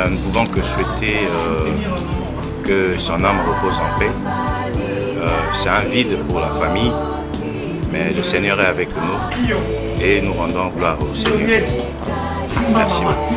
nous ne pouvons que souhaiter que son âme repose en paix. C'est un vide pour la famille, mais le Seigneur est avec nous et nous rendons gloire au Seigneur. Merci beaucoup.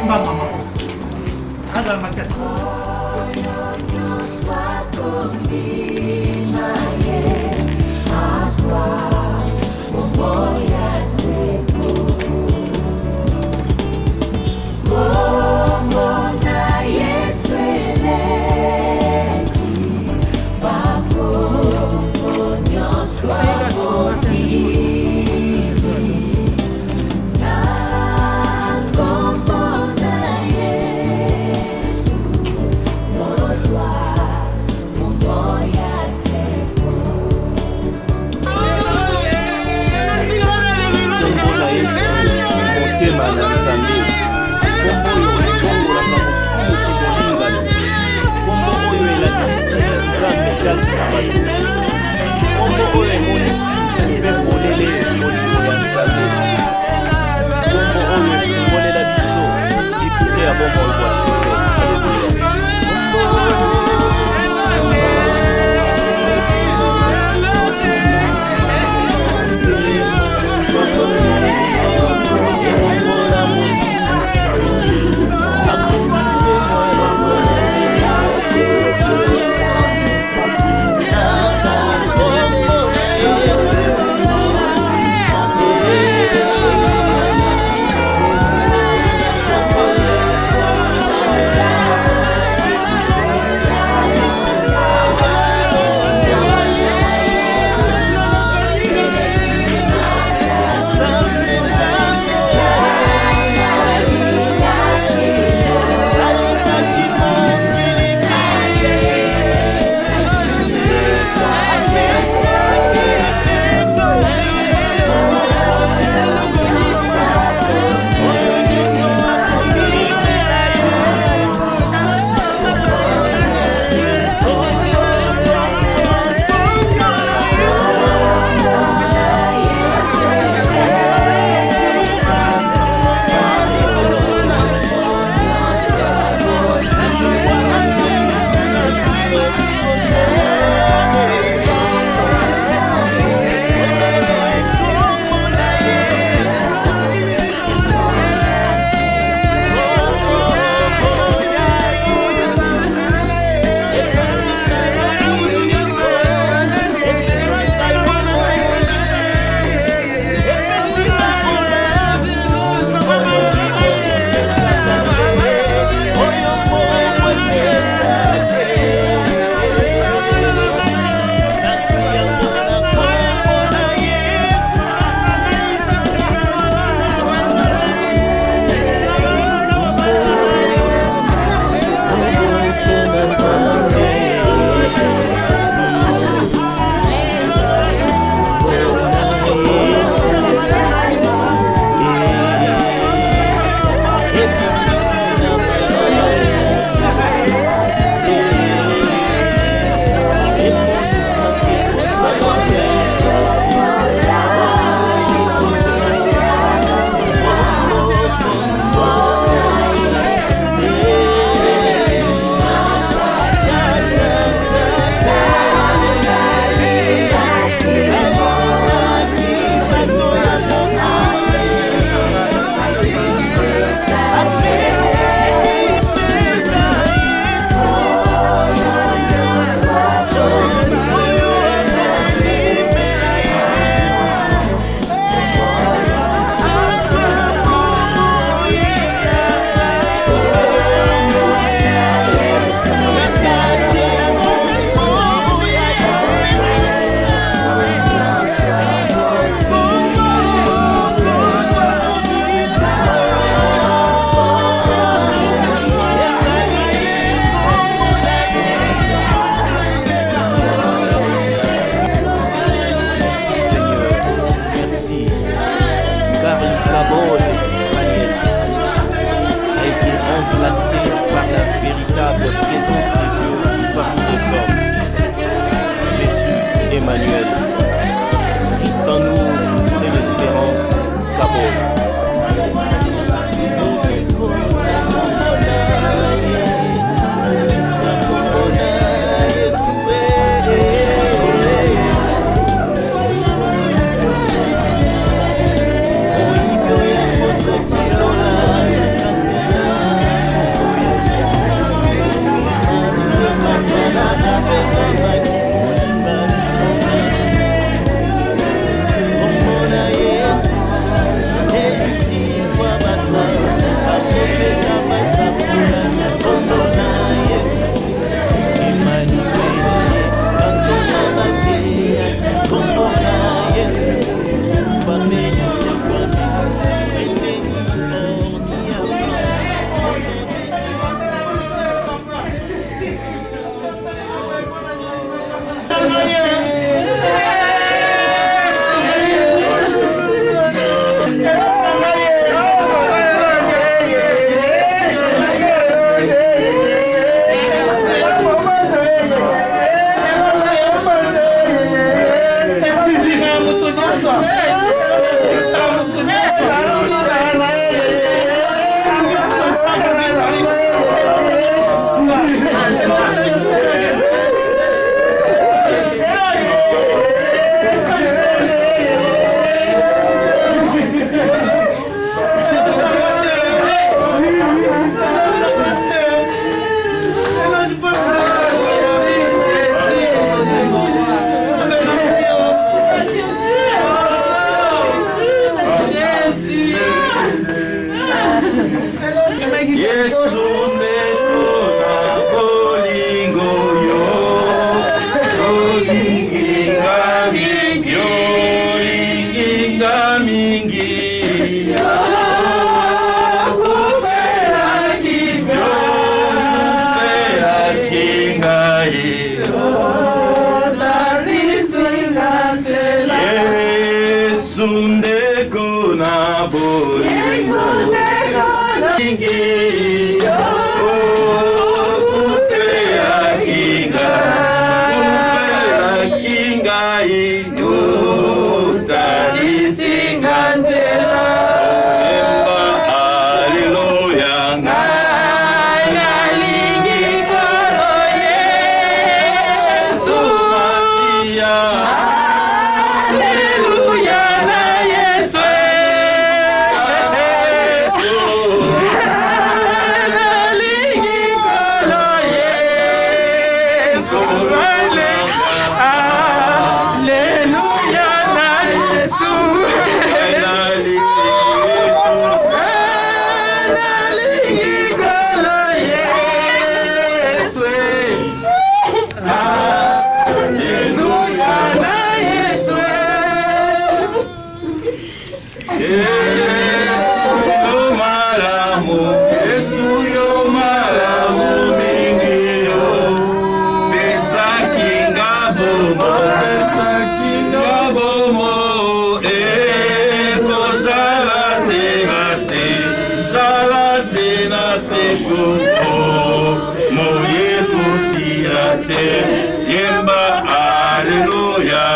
Yemba, Alleluia.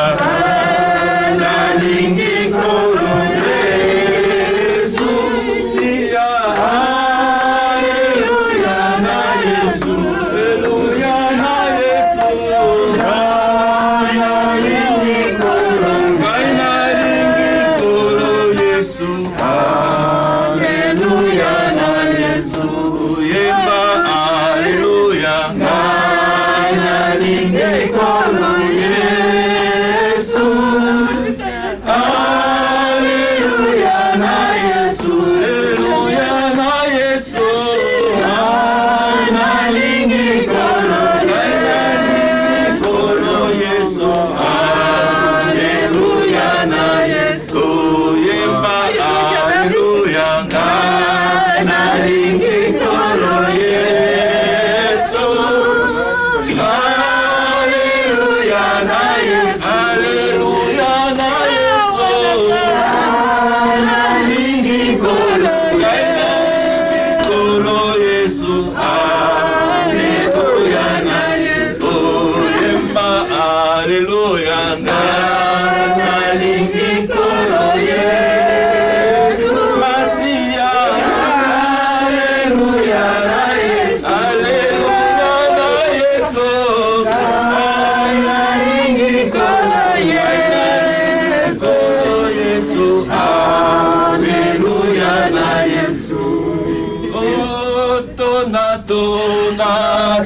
Nalingi kolo Yesu, siya, Alleluia na Yesu, Alleluia na Yesu. Nalingi kolo Yesu, Alleluia na Yesu. Yemba, Alleluia.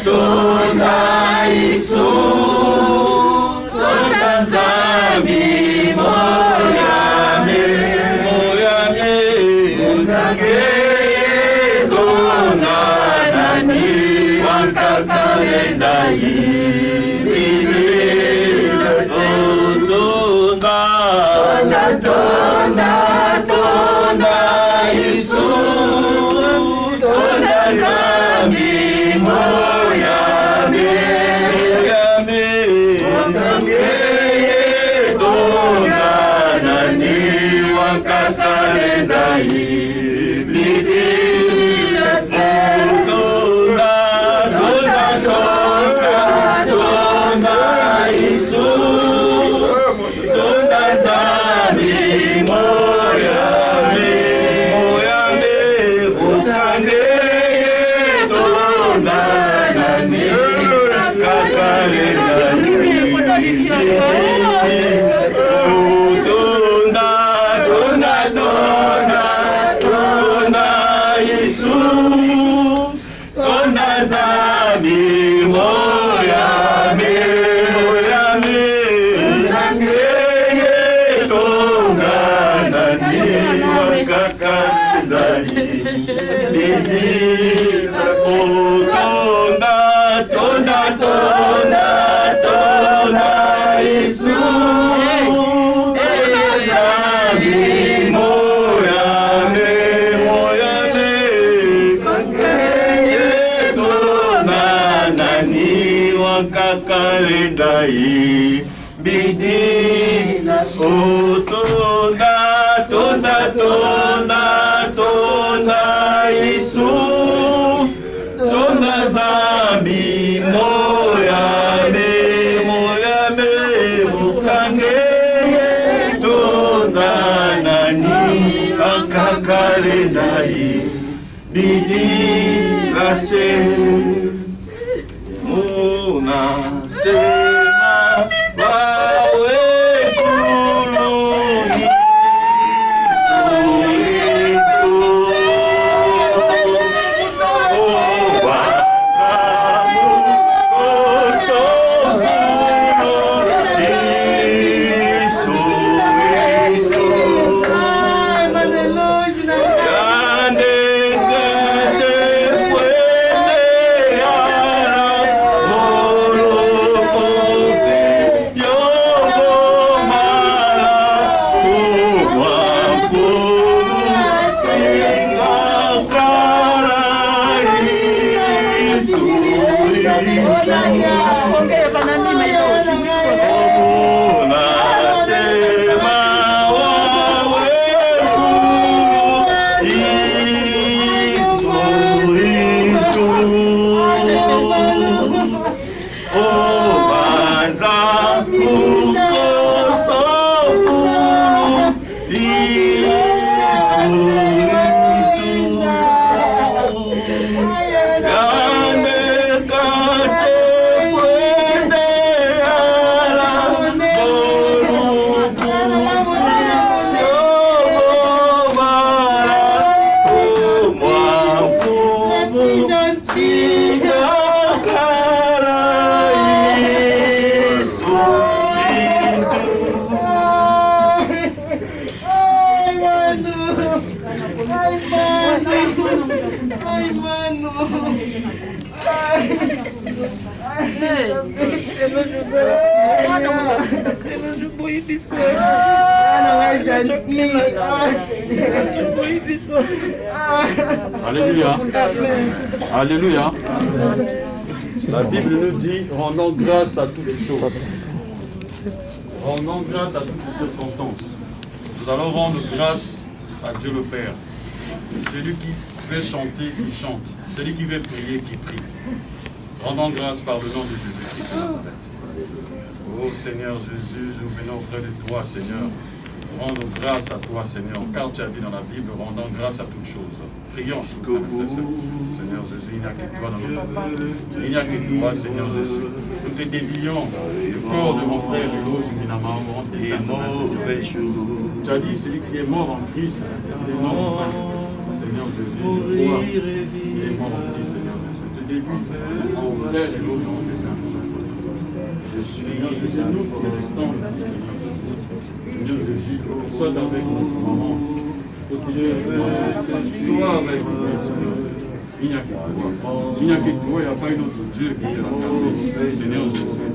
Tona Yesu, tona Nzambi moyame, moyame, utange tona nani wakakalenda ibili, tona Yesu, tona Nzambi moyame, moyame, tona nani wakakalenda ibili, tona Yesu, tona Nzambi moyame, moyame, utange tona nani wakakalenda tona Yesu, tona Nzambi moyame, moyame, tona nani wakakalenda Alléluia. Alléluia. La Bible nous dit, rendons grâce à toutes choses. Rendons grâce à toutes les circonstances. Nous allons rendre grâce à Dieu le Père. Celui qui veut chanter, qui chante. Celui qui veut prier, qui prie. Rendons grâce par le nom de Jésus-Christ de Nazareth. Oh Seigneur Jésus, nous venons auprès de toi, Seigneur. Rendons grâce à toi, Seigneur, car tu as dit dans la Bible, rendons grâce à toutes choses. Prions, Seigneur Jésus, il n'y a que toi dans notre vie. Il n'y a que toi, Seigneur Jésus. Nous te délions le corps de mon frère Elos, éminemment, au rang des saints, Seigneur. Tu as dit, celui qui est mort en Christ, il est mort en Christ. Seigneur Jésus, je crois, il est mort en Christ, Seigneur Jésus. Je te débute, mon frère Elos, au rang des saints, Seigneur Jésus, nous qui restons ici, Seigneur Jésus. Seigneur Jésus, sois avec nous, maman. Seigneur, sois avec nous, Seigneur. Il n'y a que toi. Il n'y a que toi, il n'y a pas un autre Dieu qui te l'a gardé. Seigneur Jésus,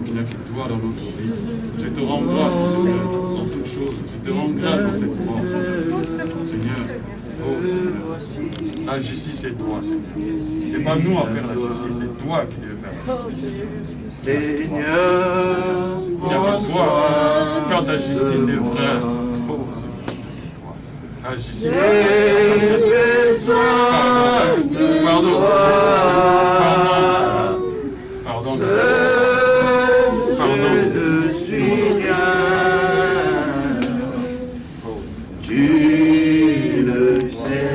il n'y a que toi dans notre vie. Je te rends grâce, Seigneur, dans toutes choses. Je te rends grâce dans cette mort, Seigneur. Seigneur, oh Seigneur, la justice c'est toi, Seigneur. Ce n'est pas nous à faire la justice, c'est toi qui devais faire la justice. Seigneur, il n'y a que toi, car ta justice est vraie. Oh Seigneur, la justice est vraie. Pardon, pardon, je suis bien. Tu le sais,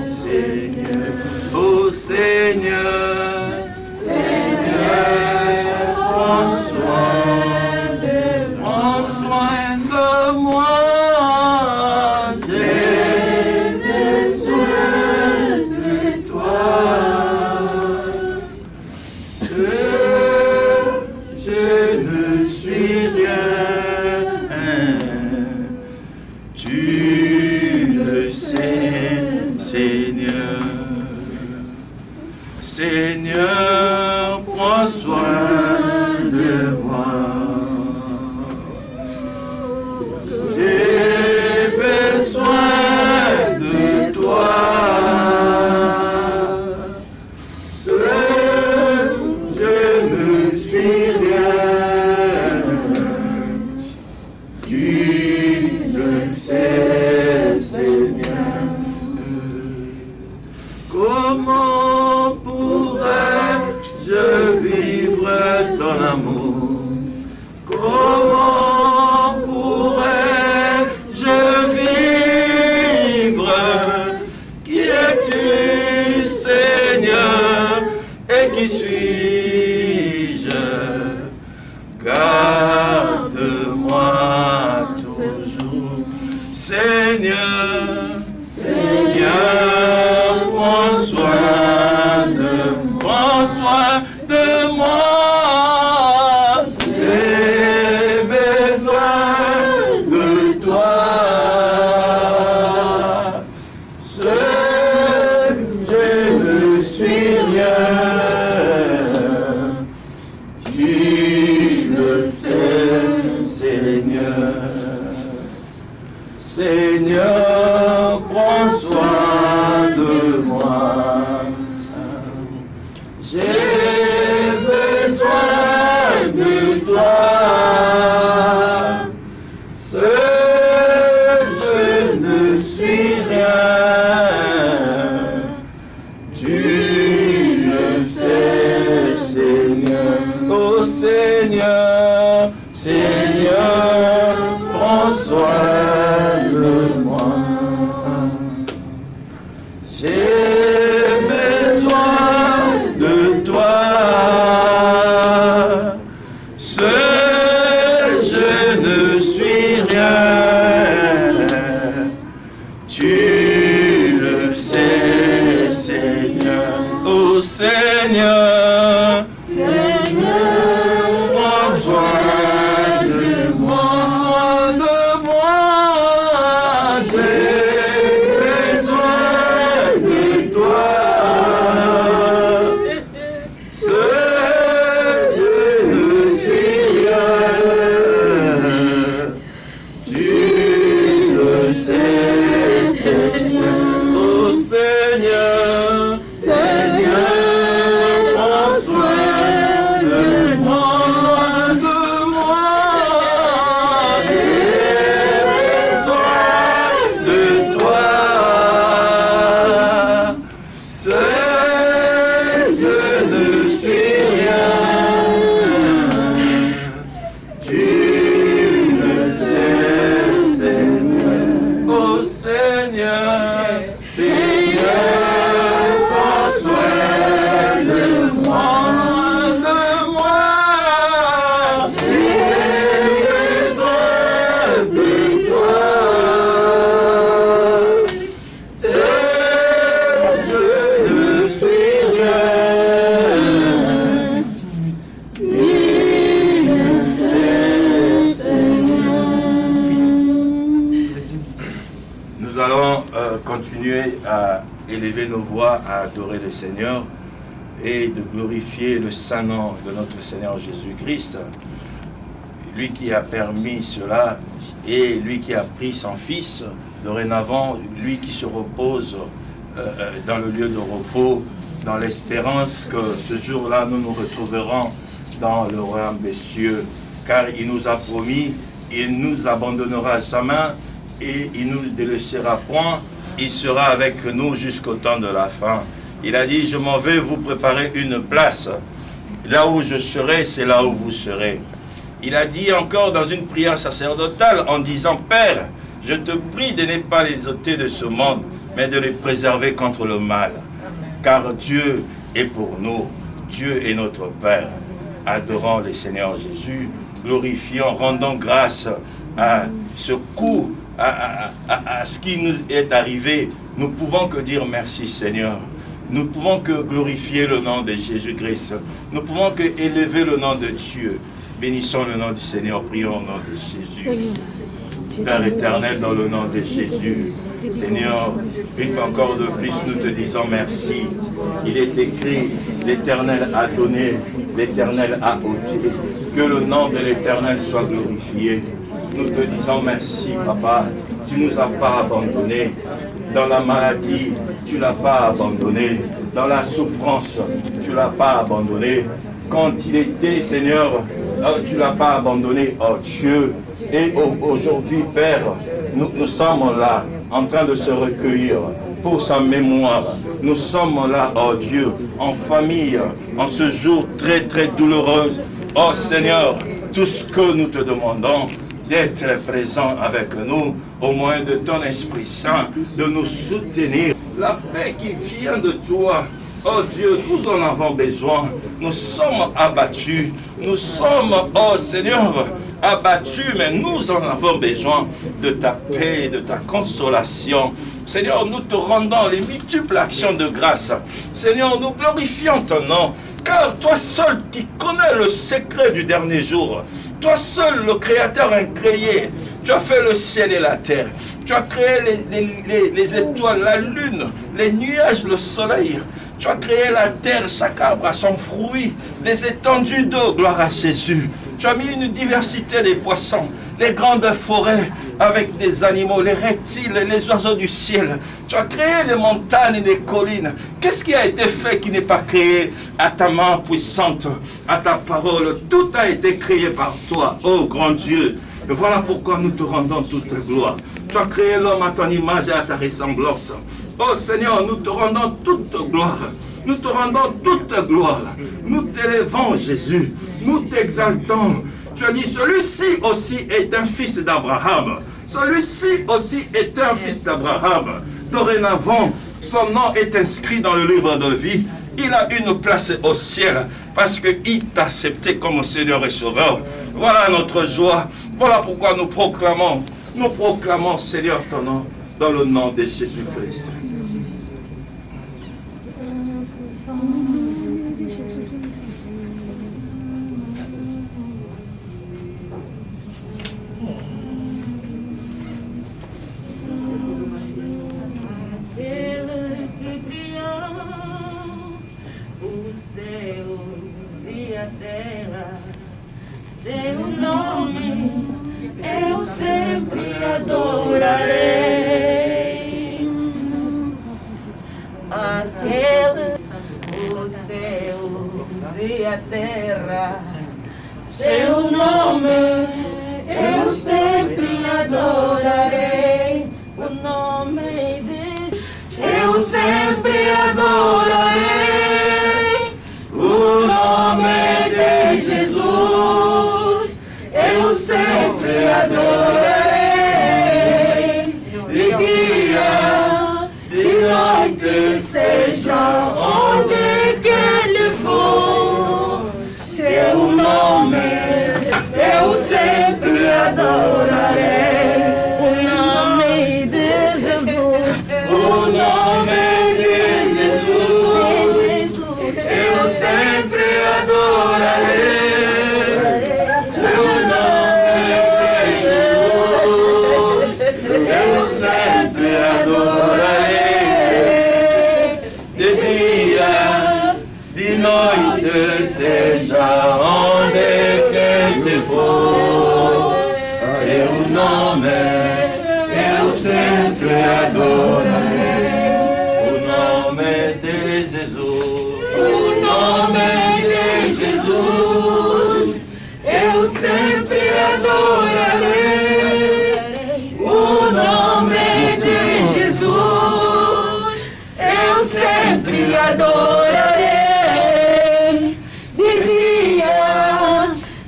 Seigneur. Oh Seigneur, prends soin de moi. J'ai besoin de toi. Seigneur. Seigneur, prends soin de moi. J'ai besoin de toi. Seul, je ne suis rien. Tu le sais, Seigneur. Comment pourrais-je vivre ton amour? Comment pourrais-je vivre? Qui es-tu, Seigneur? Et qui suis-je? Garde-moi toujours, Seigneur. Seigneur, prends soin de moi. J'ai besoin de toi. Seul, je ne suis rien. Tu le sais, Seigneur. Seigneur, prends soin de moi. J'ai besoin de toi. Seul, je ne suis rien. Tu le sais, Seigneur. Oh Seigneur, Seigneur, prends soin de moi. J'ai besoin de toi. Seul, je ne suis rien. Tu le sais, Seigneur. Oh Seigneur, prends soin de moi. continuer à élever nos voix, à adorer le Seigneur et de glorifier le saint nom de notre Seigneur Jésus-Christ, lui qui a permis cela et lui qui a pris son Fils, dorénavant, lui qui se repose dans le lieu de repos, dans l'espérance que ce jour-là, nous nous retrouverons dans le royaume des cieux, car il nous a promis, il ne nous abandonnera jamais et il ne nous délaissera point, il sera avec nous jusqu'au temps de la fin. Il a dit, je m'en vais vous préparer une place. Là où je serai, c'est là où vous serez. Il a dit encore dans une prière sacerdotale en disant, Père, je te prie de ne pas les ôter de ce monde, mais de les préserver contre le mal. Car Dieu est pour nous, Dieu est notre Père. Adorons le Seigneur Jésus, glorifions, rendons grâce à ce coup, à ce qui nous est arrivé. Nous pouvons que dire merci Seigneur. Nous pouvons que glorifier le nom de Jésus-Christ. Nous pouvons que élever le nom de Dieu. Bénissons le nom du Seigneur, prions au nom de Jésus. Père éternel, dans le nom de Jésus, Seigneur, une fois encore de plus, nous te disons merci. Il est écrit, l'Éternel a donné, l'Éternel a ôté. Que le nom de l'Éternel soit glorifié. Nous te disons merci, Papa. Tu ne nous as pas abandonnés. Dans la maladie, tu ne l'as pas abandonné. Dans la souffrance, tu ne l'as pas abandonné. Quand il était, Seigneur, tu ne l'as pas abandonné, oh Dieu. Et aujourd'hui, Père, nous sommes là, en train de se recueillir pour sa mémoire. Nous sommes là, oh Dieu, en famille, en ce jour très très douloureux. Oh Seigneur, tout ce que nous te demandons, d'être présent avec nous, au moyen de ton Esprit Saint, de nous soutenir. La paix qui vient de toi, oh Dieu, nous en avons besoin. Nous sommes abattus. Nous sommes, oh Seigneur, abattus, mais nous en avons besoin de ta paix, de ta consolation. Seigneur, nous te rendons les multiples actions de grâce. Seigneur, nous glorifions ton nom, car toi seul qui connais le secret du dernier jour, toi seul, le Créateur incréé, tu as fait le ciel et la terre. Tu as créé les étoiles, la lune, les nuages, le soleil. Tu as créé la terre, chaque arbre a son fruit, les étendues d'eau, gloire à Jésus. Tu as mis une diversité des poissons, les grandes forêts avec des animaux, les reptiles, les oiseaux du ciel. Tu as créé les montagnes et les collines. Qu'est-ce qui a été fait qui n'est pas créé à ta main puissante, à ta parole? Tout a été créé par toi, ô grand Dieu. Et voilà pourquoi nous te rendons toute gloire. Tu as créé l'homme à ton image et à ta ressemblance. Oh Seigneur, nous te rendons toute gloire. Nous te rendons toute gloire. Nous t'élevons, Jésus. Nous t'exaltons. Tu as dit, celui-ci aussi est un fils d'Abraham. Celui-ci aussi est un fils d'Abraham. Dorénavant, son nom est inscrit dans le livre de vie. Il a une place au ciel parce qu'il t'a accepté comme Seigneur et Sauveur. Voilà notre joie. Voilà pourquoi nous proclamons, Seigneur, ton nom dans le nom de Jésus-Christ. Seu nome eu sempre adorarei. Aquele, os céus e a terra, seu nome eu sempre adorarei. O nome de eu sempre adorarei. O nome de Jesus eu sempre adorarei. De dia, de noite, seja onde quer ele for, seu nome eu sempre adorarei. O nome de Jesus, o nome de Jesus eu sempre adorarei. Eu sempre adorarei, de dia, de noite, seja onde quer que for, seu nome eu sempre adorarei. O nome de Jesus, o nome de Jesus, eu sempre adorarei. O nome de Jesus, eu sempre adorarei. De dia,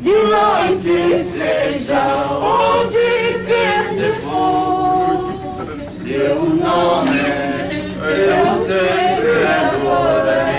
de noite, seja onde quer que for, seu nome eu sempre adorarei.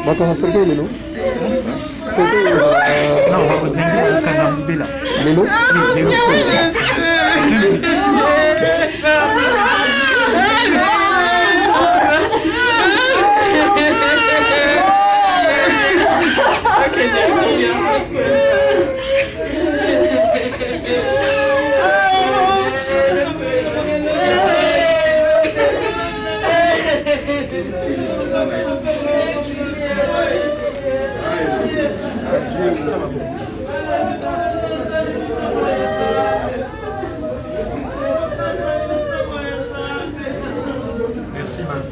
Bakal sergei Lilo? Sergei não, vamos em canal Bila. Lilo? Merci, man.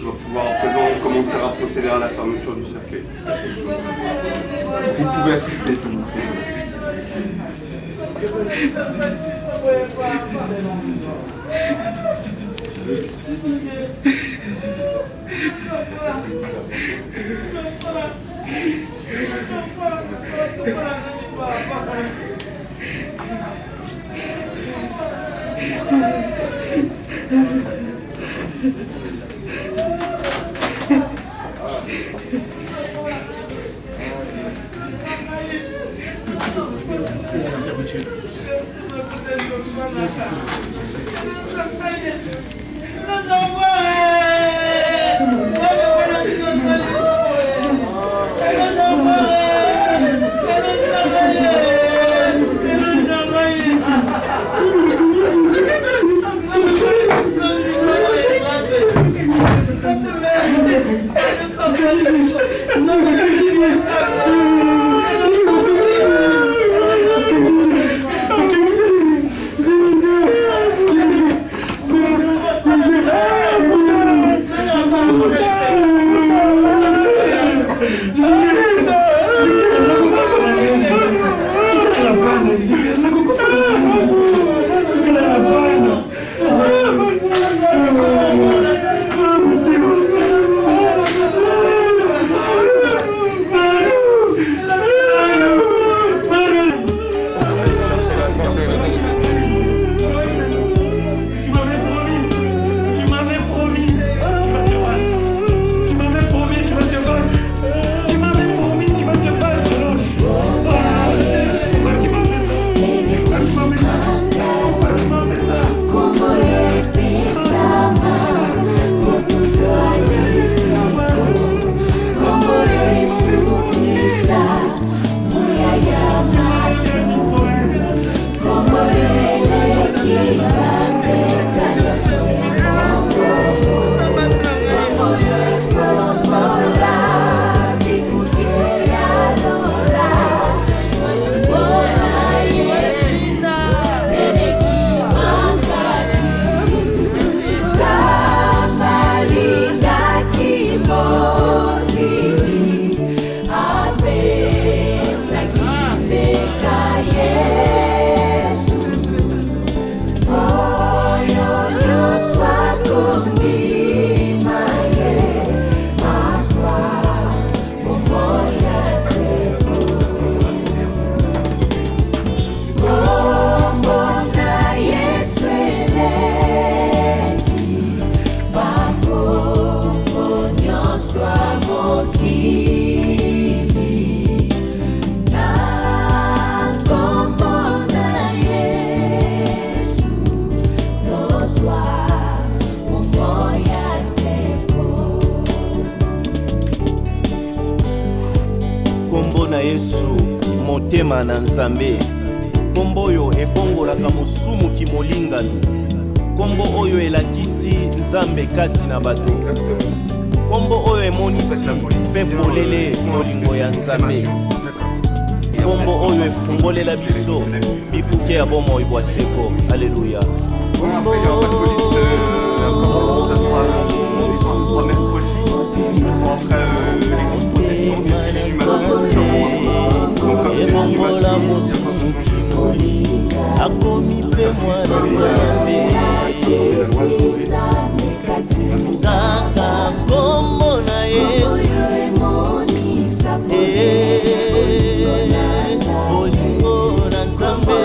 On va pouvoir à présent commencer à procéder à la fermeture du cercueil. Vous pouvez assister, s'il vous plaît. motema na Nzambe. Kombo oyo ebongolaka mosumu kimolingano. Kombo oyo elakisi nzambe kati na bato kombo oyo emonisi mpe polele molingo ya nzambe kombo oyo efungolela biso bikuke ya bomoi bwa seko. Alléluia. Ebongola mosukimoli akomi mpe mwana nzambe kaka kombo na Yesu bolingo na nzambe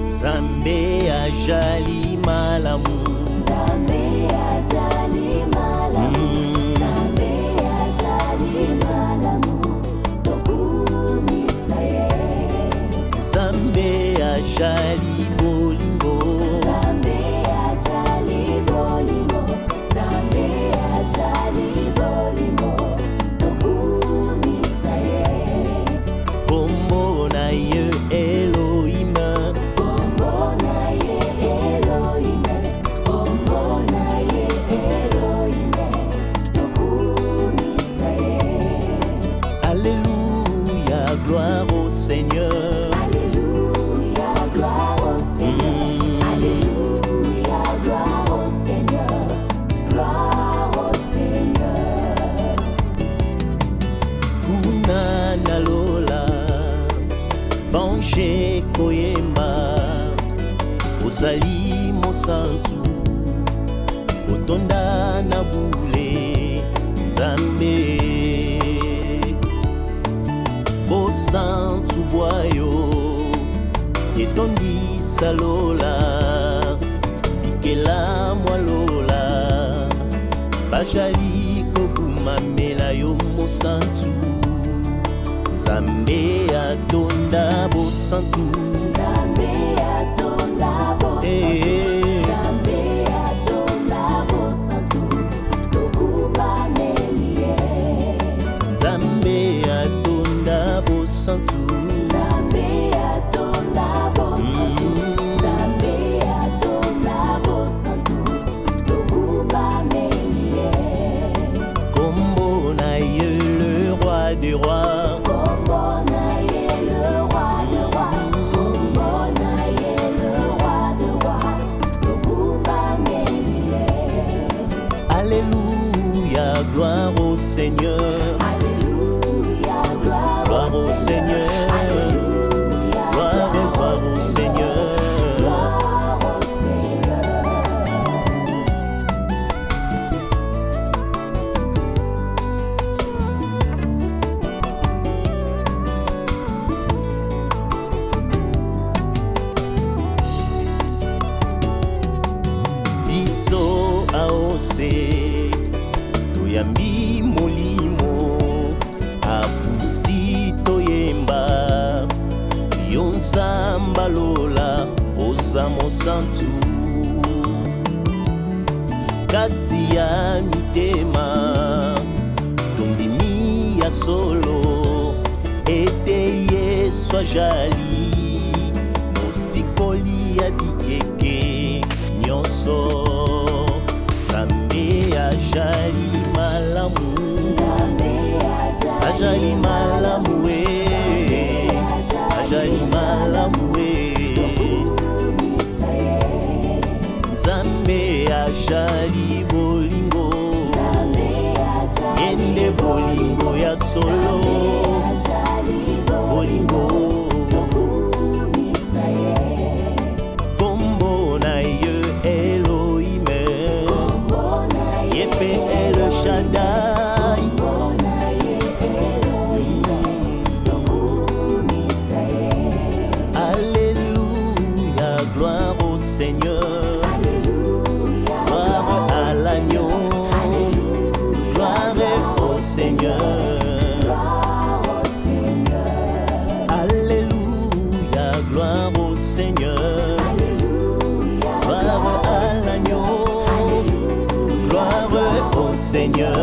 Nzambe ajali malamu, Nzambe ajali malamu, Nzambe ajali malamu, tokumisa ye. Nzambe ajali bolingo, Nzambe ajali bolingo, Nzambe ajali bolingo, tokumisa ye. Kombo na ye Elohim. Gloire au Seigneur. Alléluia, gloire au Seigneur. Alléluia, gloire au Seigneur. Gloire au Seigneur. Kuna nalola, banche koyemba, ozali mosantu, otonda na bule, Nzambe. Bosantu boyo etondi salola bikela mwalola bajali kokumamela yo mosantu Nzambe atonda bosantu Nzambe atonda bosantu Nzambe atonda bosantu tokumamelie Nzambe atonda bosantu Nzambe atonda bosantu Alléluia, gloire au Seigneur. Alléluia, Gloire au Seigneur. Alléluia, Gloire au Seigneur. gloire au Seigneur. Biso aose toyambi molimo apusi toyemba yo nzamba lola oza mosantu kati ya mitema tondimi ya solo ete yesu ajali mosikoli ya bikeke nyonso Nzambe ajali malamu ajali malamu ajali malamu Nzambe ajali bolingo yende bolingo ya solo bolingo kombo na ye Elohim yepe El Shaddai Alléluia, gloire au Seigneur. Gloire à l'agneau. Gloire au Seigneur. Alléluia, gloire au Seigneur. Gloire à l'agneau. Gloire au Seigneur.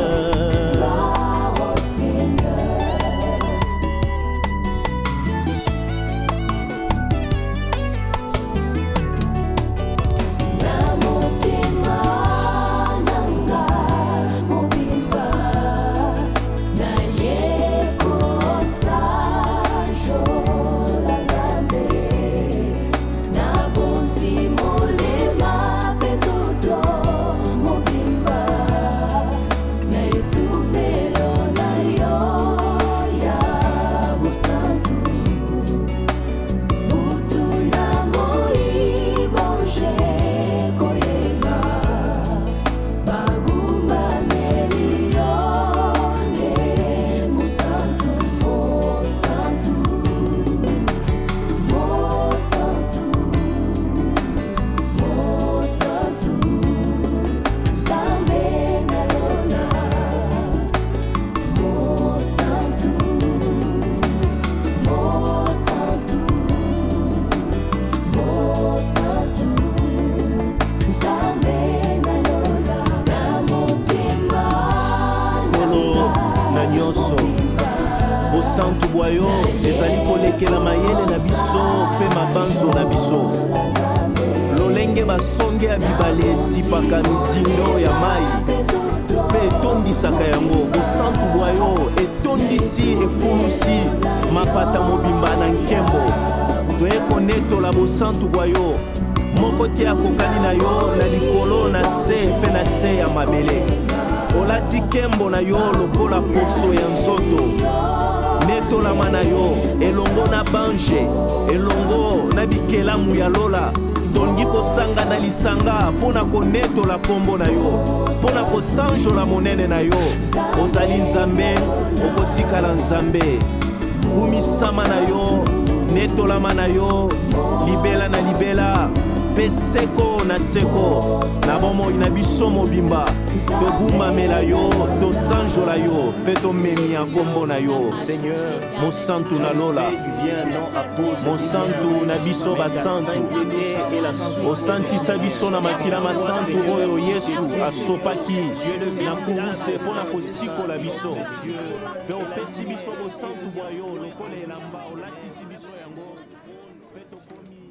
Bosantu bwayo ezali kolekela mayele na biso pe mabanzo na biso lolenge basonge ya bibale esipaka mizindo ya mai pe etondisaka yango bosantu bwayo etondisi efulusi mapata mobimba na nkembo toye konetola bosantu bwayo moko te akokani na yo na likolo na se pe na se ya mabele olati nkembo na yo lokola poso ya nzoto netolama na yo elongo na bange elongo na bikelamu ya lola tolingi kosanga na lisanga mpo na konetola kombo na yo mpo na kosanjola monene na yo ozali nzambe okotikala nzambe kumisama na yo netolama na yo libela na libela pe seko na seko na bomoi na biso mobimba togumamela yo tosanjola yo pe tomemi ya kombo na yo Seigneur mosantu na lola mosantu na biso basantu osantisa biso na makila masantu oyo Yesu asopaki na kuruse mpo na kosikola biso pe opesi biso bosantu bwa yo lokola elamba olatisi biso yango pe tokomi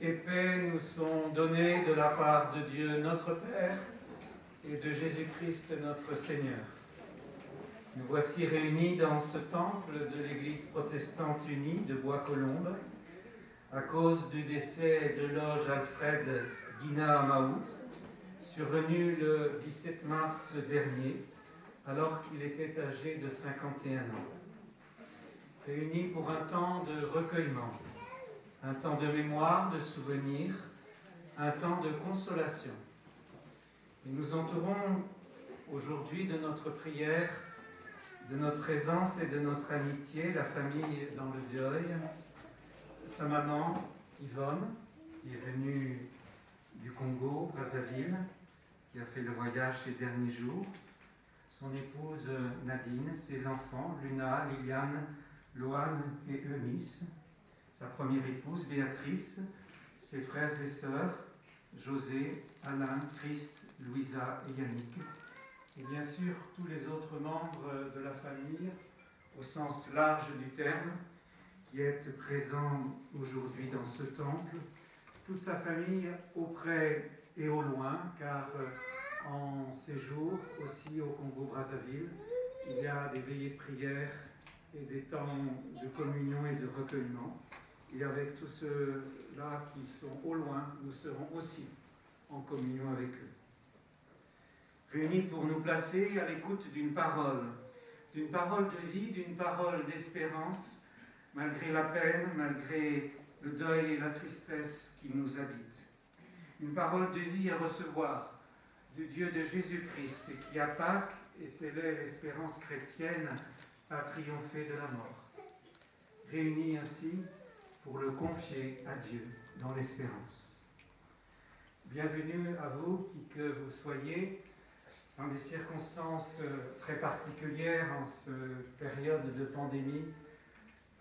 et paix nous sont donnés de la part de Dieu notre Père et de Jésus-Christ notre Seigneur. Nous voici réunis dans ce temple de l'Église protestante unie de Bois-Colombes à cause du décès de Loge Alfred Guina Maout, survenu le 17 mars dernier, alors qu'il était âgé de 51 ans. Réunis pour un temps de recueillement, un temps de mémoire, de souvenir, un temps de consolation. Et nous entourons aujourd'hui de notre prière, de notre présence et de notre amitié, la famille dans le deuil, sa maman Yvonne, qui est venue du Congo, Brazzaville, qui a fait le voyage ces derniers jours, son épouse Nadine, ses enfants Luna, Liliane, Loane et Eunice, sa première épouse Béatrice, ses frères et sœurs José, Alain, Christ, Louisa et Yannick, et bien sûr tous les autres membres de la famille au sens large du terme qui est présent aujourd'hui dans ce temple, toute sa famille auprès et au loin, car en séjour aussi au Congo-Brazzaville, il y a des veillées de prière et des temps de communion et de recueillement. Et avec tous ceux-là qui sont au loin, nous serons aussi en communion avec eux. Réunis pour nous placer à l'écoute d'une parole de vie, d'une parole d'espérance, malgré la peine, malgré le deuil et la tristesse qui nous habitent. Une parole de vie à recevoir du Dieu de Jésus-Christ qui à Pâques, et telle est l'espérance chrétienne, a triomphé de la mort. Réunis ainsi pour le confier à Dieu dans l'espérance. Bienvenue à vous, qui que vous soyez, dans des circonstances très particulières en cette période de pandémie,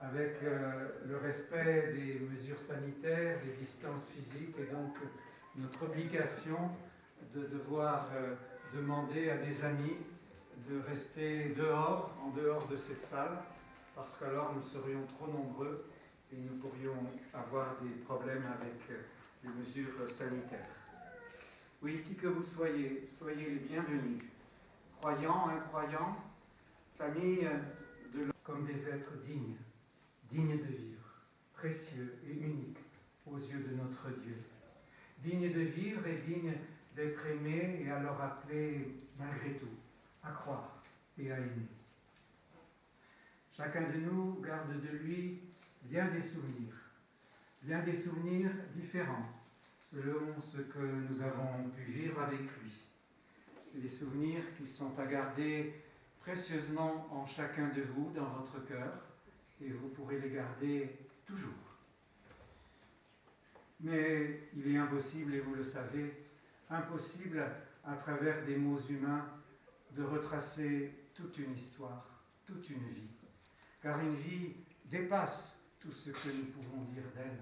avec le respect des mesures sanitaires, des distances physiques, et donc notre obligation de devoir demander à des amis de rester dehors, en dehors de cette salle, parce qu'alors nous serions trop nombreux et nous pourrions avoir des problèmes avec les mesures sanitaires. Oui, qui que vous soyez, soyez les bienvenus. Croyants, incroyants, famille de l'homme, comme des êtres dignes de vivre, précieux et uniques aux yeux de notre Dieu. Dignes de vivre et dignes d'être aimés et alors appelés malgré tout à croire et à aimer. Chacun de nous garde de lui bien des souvenirs différents, selon ce que nous avons pu vivre avec lui. C'est des souvenirs qui sont à garder précieusement en chacun de vous, dans votre cœur, et vous pourrez les garder toujours. Mais il est impossible, et vous le savez, impossible à travers des mots humains de retracer toute une histoire, toute une vie. Car une vie dépasse tout ce que nous pouvons dire d'elle.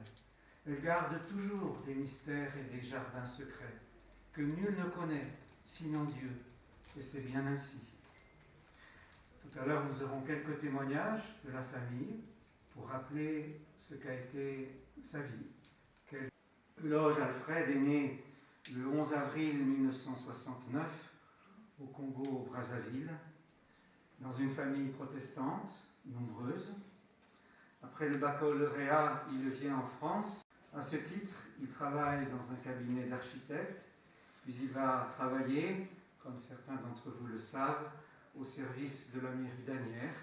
Elle garde toujours des mystères et des jardins secrets que nul ne connaît sinon Dieu, et c'est bien ainsi. Tout à l'heure, nous aurons quelques témoignages de la famille pour rappeler ce qu'a été sa vie. Loge Alfred est né le 11 avril 1969 au Congo-Brazzaville, dans une famille protestante nombreuse. Après le baccalauréat, il vient en France. À ce titre, il travaille dans un cabinet d'architecte, puis il va travailler, comme certains d'entre vous le savent, au service de la mairie d'Asnières,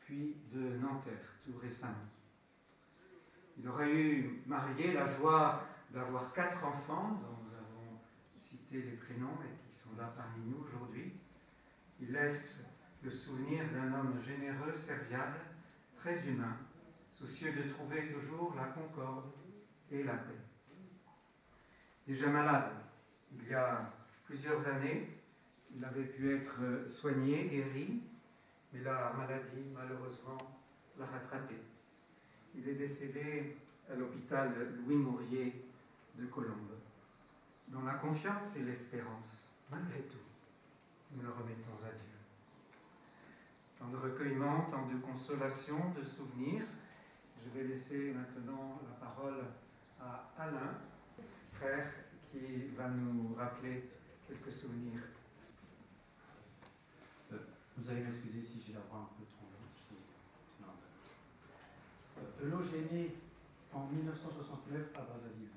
puis de Nanterre, tout récemment. Il aurait eu, marié, la joie d'avoir 4 enfants, dont nous avons cité les prénoms et qui sont là parmi nous aujourd'hui. Il laisse le souvenir d'un homme généreux, serviable, très humain, soucieux de trouver toujours la concorde et la paix. Déjà malade, il y a plusieurs années, il avait pu être soigné, guéri, mais la maladie, malheureusement, l'a rattrapé. Il est décédé à l'hôpital Louis Mourier de Colombes. Dans la confiance et l'espérance, malgré tout, nous le remettons à Dieu. Temps de recueillement, temps de consolation, de souvenirs. Je vais laisser maintenant la parole à Alain, frère, qui va nous rappeler quelques souvenirs. Vous allez m'excuser si j'ai la voix un peu tremblante. Euloge est né en 1969 à Brazzaville,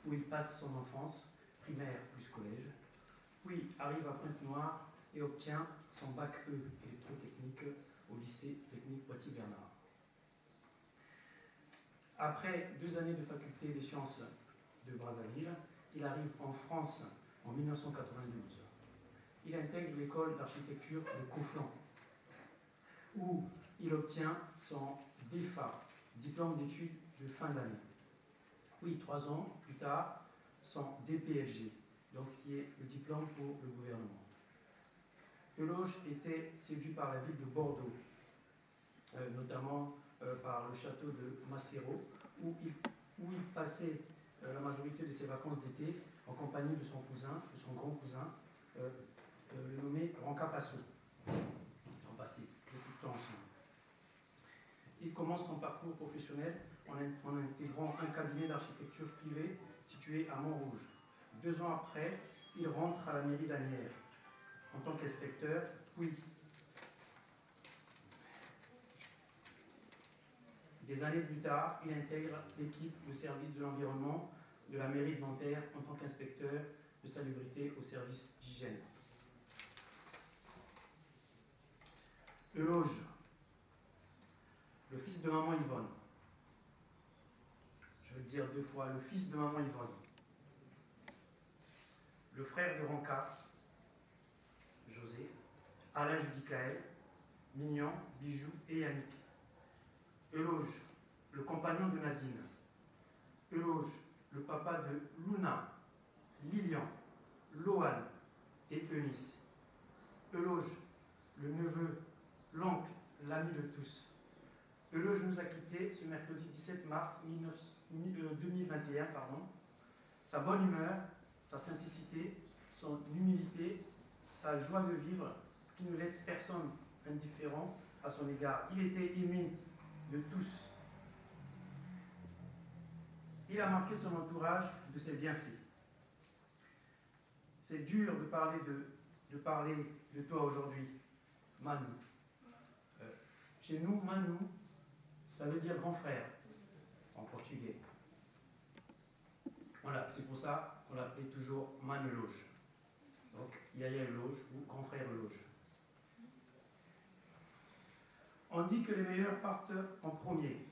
où il passe son enfance, primaire plus collège, puis arrive à Pointe-Noire et obtient son bac E électrotechnique au lycée technique Poitiers-Bernard. Après 2 années de faculté des sciences de Brazzaville, il arrive en France en 1992. Il intègre l'école d'architecture de Conflans, où il obtient son DEFA, diplôme d'études de fin d'année. Puis 3 ans plus tard, son DPLG, donc qui est le diplôme pour le gouvernement. Euloge était séduit par la ville de Bordeaux, notamment par le château de Macero, où il passait la majorité de ses vacances d'été en compagnie de son cousin, de son grand cousin, le nommé Ranka Passo. Ils ont passé beaucoup de temps ensemble. Il commence son parcours professionnel en intégrant un cabinet d'architecture privé situé à Montrouge. 2 ans après, il rentre à la mairie d'Anières en tant qu'inspecteur, puis des années plus tard, il intègre l'équipe de service de l'environnement de la mairie de Nanterre en tant qu'inspecteur de salubrité au service d'hygiène. Euloge, le fils de maman Yvonne. Je vais le dire 2 fois, le fils de maman Yvonne. Le frère de Ranka, José, Alain Judicaël, Mignon, Bijou et Yannick. Euloge, le compagnon de Nadine. Euloge, le papa de Luna, Lilian, Loane et Eunice. Euloge, le neveu, l'oncle, l'ami de tous. Euloge nous a quittés ce mercredi 17 mars 2021. Sa bonne humeur, sa simplicité, son humilité, sa joie de vivre, qui ne laisse personne indifférent à son égard. Il était aimé de tous. Il a marqué son entourage de ses bienfaits. C'est dur de parler de toi aujourd'hui, Manu. Chez nous, Manu, ça veut dire grand frère en portugais. Voilà, c'est pour ça qu'on l'appelait toujours Manu Euloge. Donc, Yaya Euloge ou grand frère Euloge. On dit que les meilleurs partent en premier.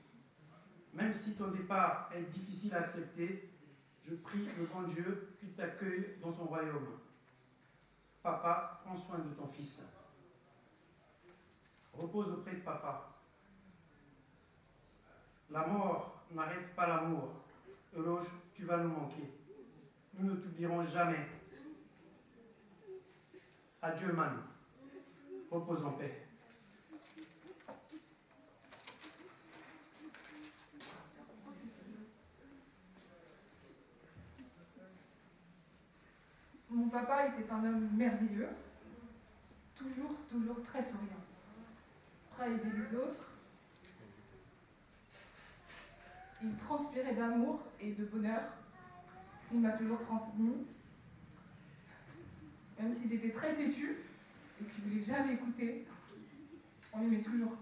Même si ton départ est difficile à accepter, je prie le grand Dieu qu'il t'accueille dans son royaume. Papa, prends soin de ton fils. Repose auprès de papa. La mort n'arrête pas l'amour. Euloge, tu vas nous manquer. Nous ne t'oublierons jamais. Adieu, Manu. Repose en paix. Mon papa était un homme merveilleux, toujours très souriant, prêt à aider les autres. Il transpirait d'amour et de bonheur, ce qu'il m'a toujours transmis. Même s'il était très têtu et qu'il ne voulait jamais écouter, on l'aimait toujours.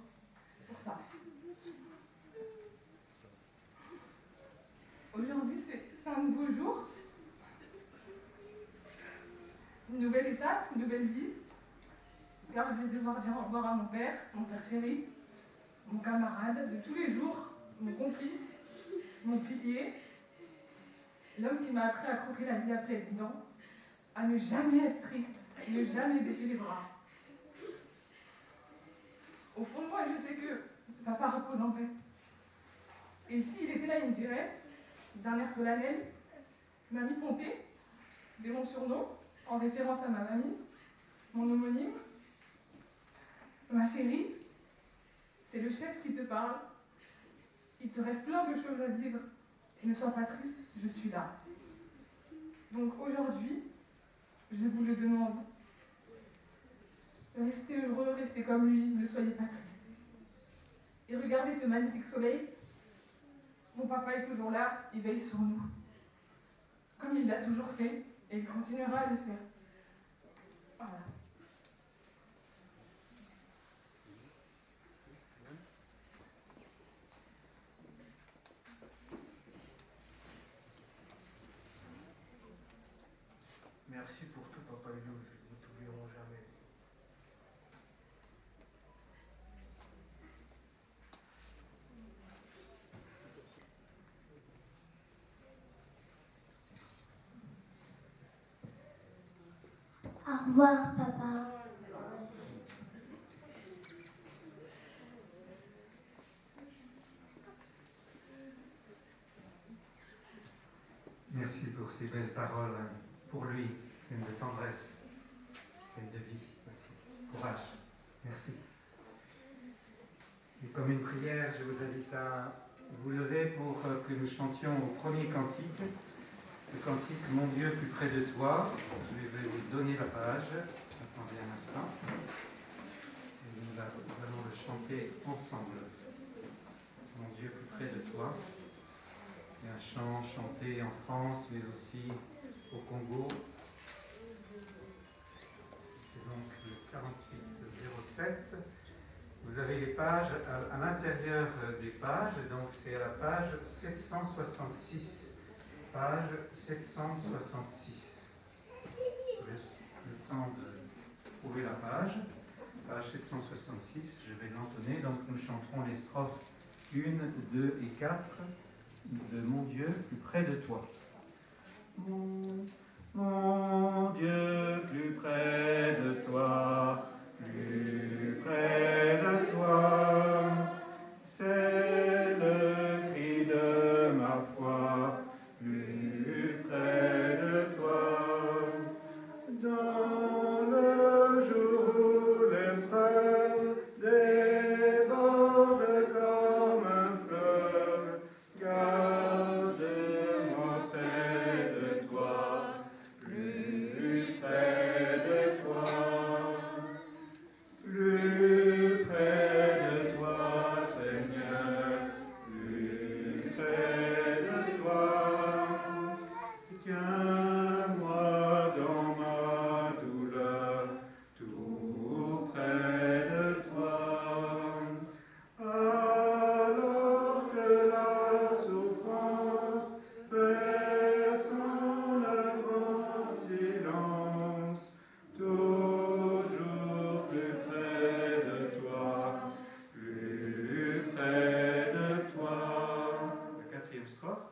C'est pour ça. Aujourd'hui, c'est un nouveau jour. Une nouvelle étape, une nouvelle vie, car je vais devoir dire au revoir à mon père chéri, mon camarade de tous les jours, mon complice, mon pilier, l'homme qui m'a appris à croquer la vie à pleines dents, à ne jamais être triste, ne jamais baisser les bras. Au fond de moi, je sais que papa repose en paix. Et s'il était là, il me dirait, d'un air solennel, Mamie Ponté, c'était mon surnom, en référence à ma mamie, mon homonyme. Ma chérie, c'est le chef qui te parle. Il te reste plein de choses à vivre. Et ne sois pas triste, je suis là. Donc aujourd'hui, je vous le demande. Restez heureux, restez comme lui, ne soyez pas triste. Et regardez ce magnifique soleil. Mon papa est toujours là, il veille sur nous. Comme il l'a toujours fait, et il continuera à le faire. Voilà. Merci pour tout, Papa Hulot, nous ne t'oublierons jamais. Au revoir, papa. Merci pour ces belles paroles, pour lui, pleine de tendresse, pleine de vie aussi. Courage. Merci. Et comme une prière, je vous invite à vous lever pour que nous chantions au premier cantique, le cantique « Mon Dieu, plus près de toi ». Je vais vous donner la page. Attendez un instant. Et nous allons le chanter ensemble. « Mon Dieu, plus près de toi ». C'est un chant chanté en France, mais aussi au Congo. C'est donc le 48-07. Vous avez les pages à l'intérieur des pages, donc c'est à la page 766. Page 766. Je laisse le temps de trouver la page. Page 766, je vais l'entonner. Donc nous chanterons les strophes 1, 2 et 4 de Mon Dieu, plus près de toi. Mon Dieu, plus près de toi, plus près de toi, c'est le cri de ma foi, plus près de toi. Dans le jour où l'épreuve déborde comme un fleuve, garde-moi près de toi, plus près de toi, plus près de toi, Seigneur, plus près de toi. Tiens-moi dans ma douleur, tout près de toi. Alors que la souffrance fait son œuvre en silence, toujours plus près de toi, plus près de toi. La quatrième strophe.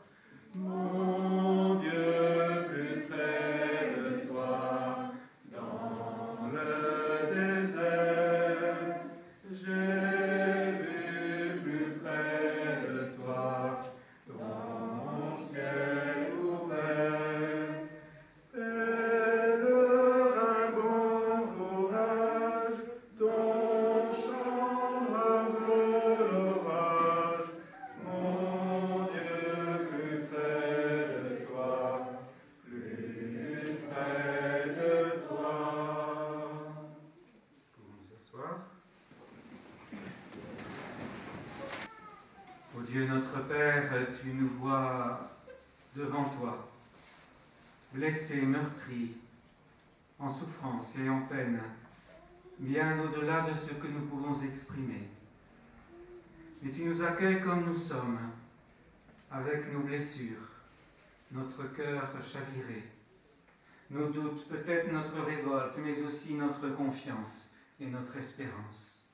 Mon Dieu, plus près de toi, dans le désert, j'ai vu plus près de toi, ton ciel ouvert. Pèlerin, bon courage, ton chant brave l'orage. Mon Dieu, plus près de toi, plus près de toi. Pouvons nous asseoir. Ô Dieu notre Père, tu nous vois devant toi, blessés, meurtris, en souffrance et en peine, bien au-delà de ce que nous pouvons exprimer. Mais tu nous accueilles comme nous sommes, avec nos blessures, notre cœur chaviré, nos doutes, peut-être notre révolte, mais aussi notre confiance et notre espérance.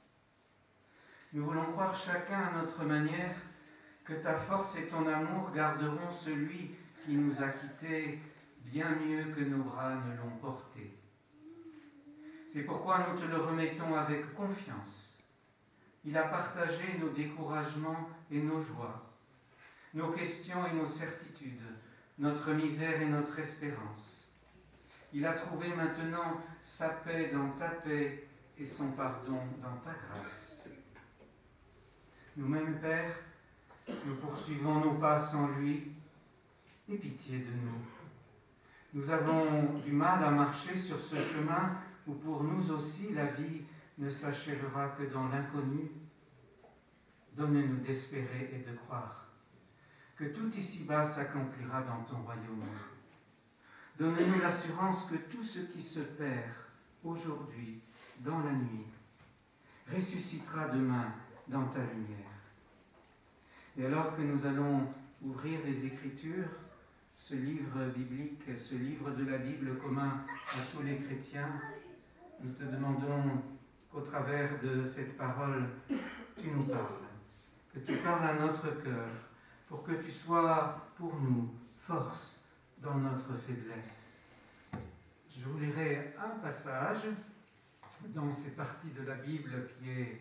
Nous voulons croire chacun à notre manière que ta force et ton amour garderont celui qui nous a quittés bien mieux que nos bras ne l'ont porté. C'est pourquoi nous te le remettons avec confiance. Il a partagé nos découragements et nos joies, nos questions et nos certitudes, notre misère et notre espérance. Il a trouvé maintenant sa paix dans ta paix et son pardon dans ta grâce. Nous-mêmes, Père, nous poursuivons nos pas sans lui. Aie pitié de nous. Nous avons du mal à marcher sur ce chemin où pour nous aussi la vie ne s'achèvera que dans l'inconnu. Donne-nous d'espérer et de croire. que tout ici-bas s'accomplira dans ton royaume. Donne-nous l'assurance que tout ce qui se perd aujourd'hui, dans la nuit, ressuscitera demain dans ta lumière. Et alors que nous allons ouvrir les Écritures, ce livre biblique, ce livre de la Bible commun à tous les chrétiens, nous te demandons qu'au travers de cette parole, tu nous parles, que tu parles à notre cœur, pour que tu sois pour nous force dans notre faiblesse. Je vous lirai un passage dans ces parties de la Bible qui est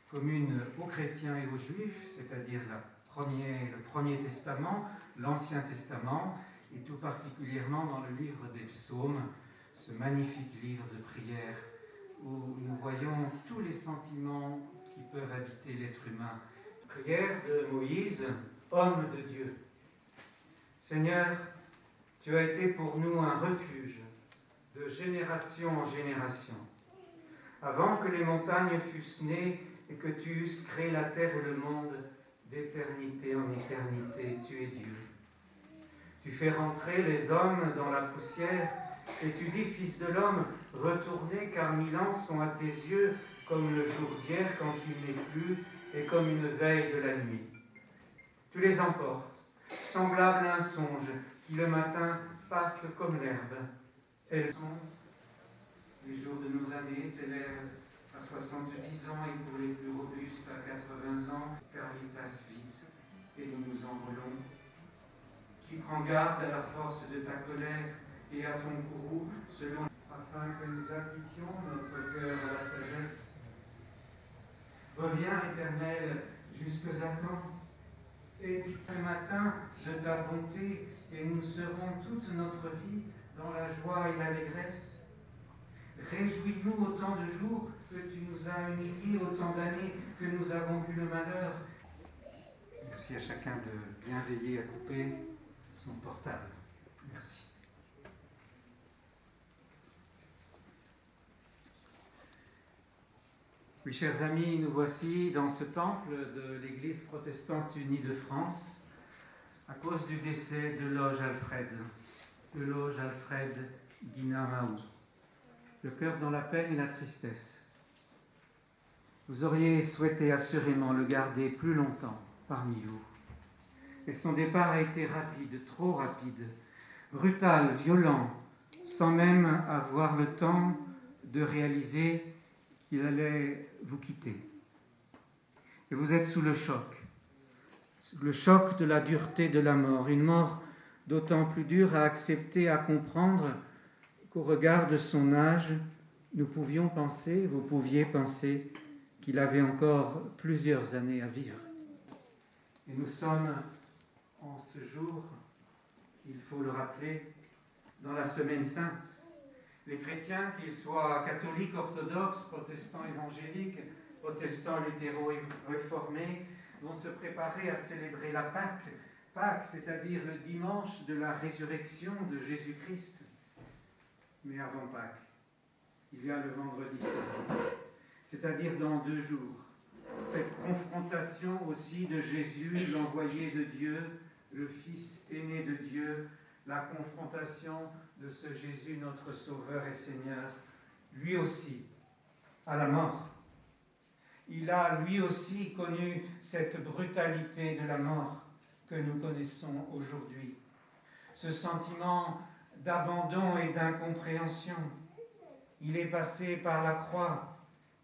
commune aux chrétiens et aux juifs, c'est-à-dire le Premier Testament, l'Ancien Testament, et tout particulièrement dans le livre des Psaumes, ce magnifique livre de prière où nous voyons tous les sentiments qui peuvent habiter l'être humain. Prière de Moïse, homme de Dieu. Seigneur, tu as été pour nous un refuge de génération en génération. Avant que les montagnes fussent nées et que tu eusses créé la terre et le monde, d'éternité en éternité, tu es Dieu. Tu fais rentrer les hommes dans la poussière et tu dis, Fils de l'homme, retournez car 1000 ans sont à tes yeux comme le jour d'hier quand il n'est plus et comme une veille de la nuit. Tu les emportes, semblables à un songe qui le matin passe comme l'herbe. Elles sont, les jours de nos années s'élèvent à 70 ans et pour les plus robustes à 80 ans, car ils passent vite et nous nous envolons. Qui prend garde à la force de ta colère et à ton courroux, afin que nous appliquions notre cœur à la sagesse. Reviens, Éternel, jusque à quand? Et ce matin de ta bonté, et nous serons toute notre vie dans la joie et l'allégresse. Réjouis-nous autant de jours que tu nous as humiliés, autant d'années que nous avons vu le malheur. Merci à chacun de bien veiller à couper son portable. Merci. Oui, chers amis, nous voici dans ce temple de l'Église protestante unie de France, à cause du décès de Loge Alfred Guinamaou. Le cœur dans la peine et la tristesse. Vous auriez souhaité assurément le garder plus longtemps parmi vous. Et son départ a été rapide, trop rapide, brutal, violent, sans même avoir le temps de réaliser qu'il allait vous quitter. Et vous êtes sous le choc de la dureté de la mort, une mort d'autant plus dure à accepter, à comprendre qu'au regard de son âge, nous pouvions penser, vous pouviez penser qu'il avait encore plusieurs années à vivre. Et nous sommes en ce jour, il faut le rappeler, dans la Semaine Sainte. Les chrétiens, qu'ils soient catholiques, orthodoxes, protestants évangéliques, protestants luthéro-réformés, vont se préparer à célébrer la Pâque. Pâque, c'est-à-dire le dimanche de la résurrection de Jésus-Christ. Mais avant Pâques, il y a le vendredi saint, c'est-à-dire dans 2 jours. Cette confrontation aussi de Jésus, l'envoyé de Dieu, le Fils aîné de Dieu, la confrontation de ce Jésus, notre Sauveur et Seigneur, lui aussi, à la mort. Il a lui aussi connu cette brutalité de la mort que nous connaissons aujourd'hui. Ce sentiment d'abandon et d'incompréhension. Il est passé par la croix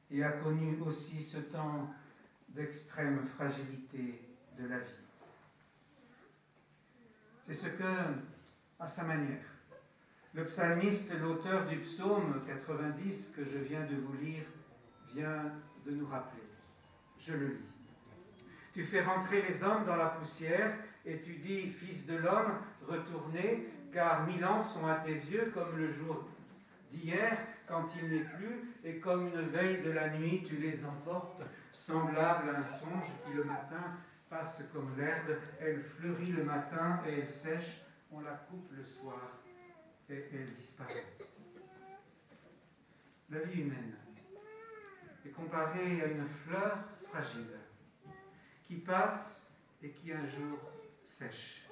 et a connu aussi ce temps d'extrême fragilité de la vie. C'est ce que, à sa manière, le psalmiste, l'auteur du psaume 90 que je viens de vous lire, vient de nous rappeler. Je le lis. Tu fais rentrer les hommes dans la poussière et tu dis, Fils de l'homme, retournez, car 1000 ans sont à tes yeux comme le jour d'hier, quand il n'est plus, et comme une veille de la nuit, tu les emportes, semblables à un songe qui le matin passe comme l'herbe, elle fleurit le matin et elle sèche, on la coupe le soir et elle disparaît. La vie humaine est comparée à une fleur fragile qui passe et qui un jour sèche.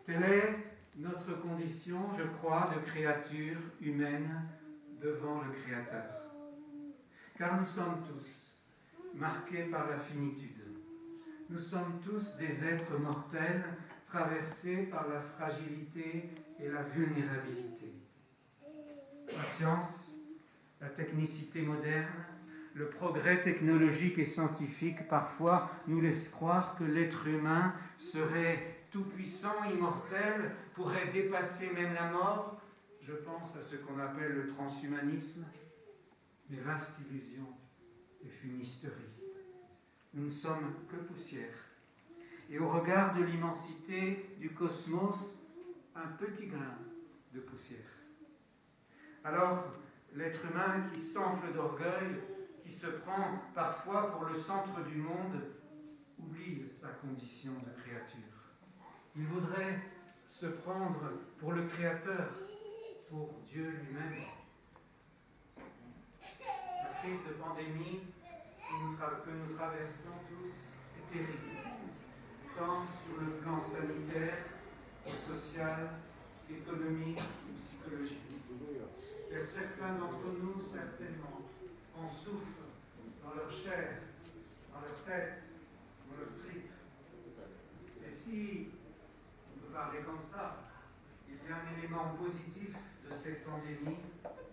Telle est notre condition, je crois, de créature humaine devant le Créateur. Car nous sommes tous marqués par la finitude. Nous sommes tous des êtres mortels traversés par la fragilité et la vulnérabilité. La science, la technicité moderne, le progrès technologique et scientifique parfois nous laissent croire que l'être humain serait tout-puissant, immortel, pourrait dépasser même la mort. Je pense à ce qu'on appelle le transhumanisme, des vastes illusions et fumisteries. Nous ne sommes que poussière. Et au regard de l'immensité du cosmos, un petit grain de poussière. Alors, l'être humain qui s'enfle d'orgueil, qui se prend parfois pour le centre du monde, oublie sa condition de créature. Il voudrait se prendre pour le Créateur, pour Dieu lui-même. La crise de pandémie que nous traversons tous est terrible, tant sur le plan sanitaire, social, économique ou psychologique. Et certains d'entre nous, certainement, en souffrent dans leur chair, dans leur tête, dans leur tripes. Et si on peut parler comme ça, il y a un élément positif de cette pandémie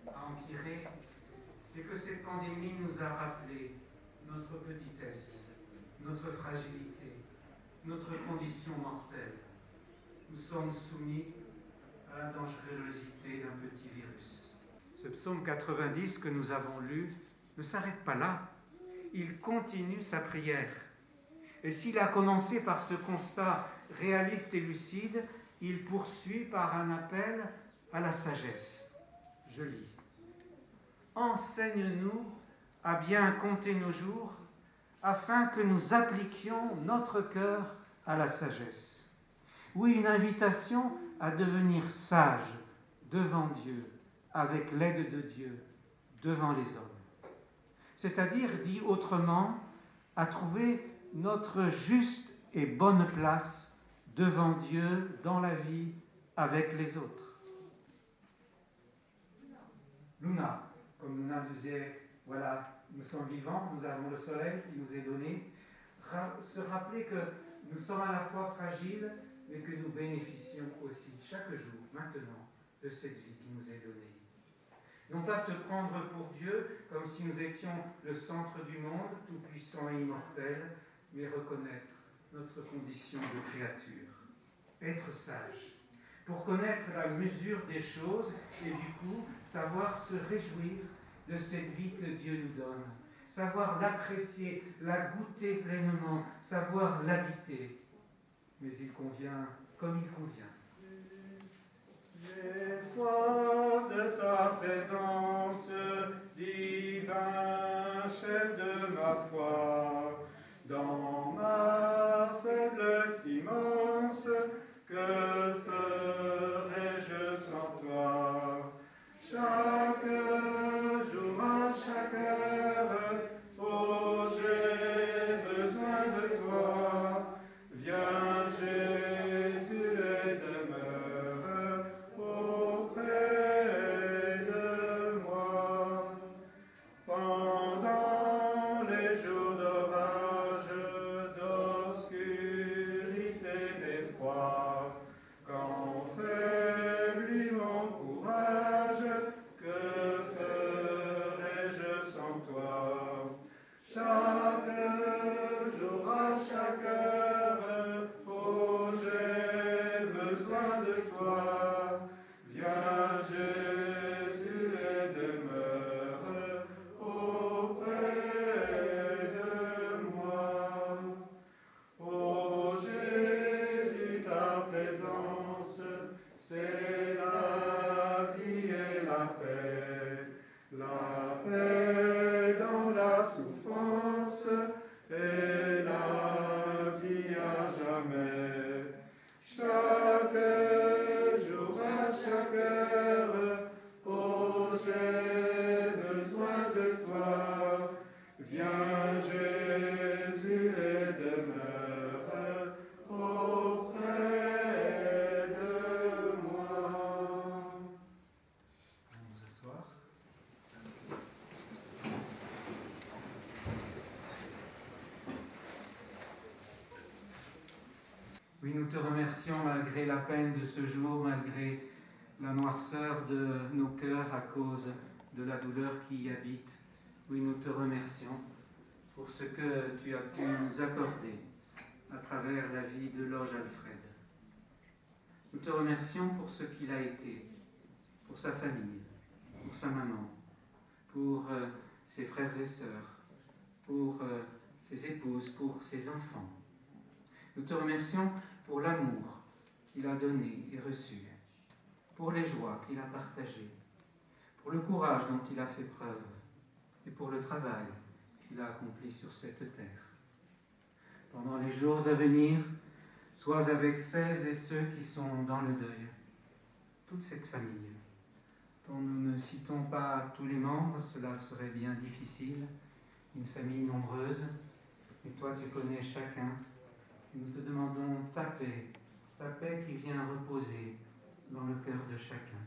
à en tirer, c'est que cette pandémie nous a rappelé notre petitesse, notre fragilité, notre condition mortelle. Nous sommes soumis à la dangerosité d'un petit virus. Ce psaume 90 que nous avons lu ne s'arrête pas là. Il continue sa prière. Et s'il a commencé par ce constat réaliste et lucide, il poursuit par un appel à la sagesse. Je lis. Enseigne-nous à bien compter nos jours, afin que nous appliquions notre cœur à la sagesse. Oui, une invitation à devenir sage devant Dieu, avec l'aide de Dieu, devant les hommes. C'est-à-dire, dit autrement, à trouver notre juste et bonne place devant Dieu dans la vie avec les autres. Luna, comme Luna disait, voilà, nous sommes vivants, nous avons le soleil qui nous est donné. Se rappeler que nous sommes à la fois fragiles, mais que nous bénéficions aussi chaque jour, maintenant, de cette vie qui nous est donnée. Non pas se prendre pour Dieu comme si nous étions le centre du monde, tout-puissant et immortel, mais reconnaître notre condition de créature. Être sage, pour connaître la mesure des choses et du coup savoir se réjouir de cette vie que Dieu nous donne, savoir l'apprécier, la goûter pleinement, savoir l'habiter. Mais il convient comme il convient. J'ai soif de ta présence, divin chef de ma foi, dans ma faiblesse immense, que ferais-je sans toi? Chaque jour, à chaque heure, oh, j'ai besoin de toi. Viens, Jésus, et demeure auprès de moi. Pendant les jours d'orage, d'obscurité, d'effroi, quand faiblit mon courage, que ferais-je sans toi? Chaque jour, à chaque heure, oh, j'ai besoin de toi. Viens, Jésus, et demeure auprès de moi. Oh, Jésus, ta présence, c'est la vie et la paix dans la souffrance et la vie Oui, nous te remercions malgré la peine de ce jour, malgré la noirceur de nos cœurs à cause de la douleur qui y habite. Oui, nous te remercions pour ce que tu as pu nous accorder à travers la vie de Loge Alfred. Nous te remercions pour ce qu'il a été, pour sa famille, pour sa maman, pour ses frères et sœurs, pour ses épouses, pour ses enfants. Nous te remercions pour l'amour qu'il a donné et reçu, pour les joies qu'il a partagées, pour le courage dont il a fait preuve et pour le travail qu'il a accompli sur cette terre. Pendant les jours à venir, sois avec celles et ceux qui sont dans le deuil, toute cette famille, dont nous ne citons pas tous les membres, cela serait bien difficile, une famille nombreuse, mais toi tu connais chacun, et nous te demandons ta paix qui vient reposer dans le cœur de chacun,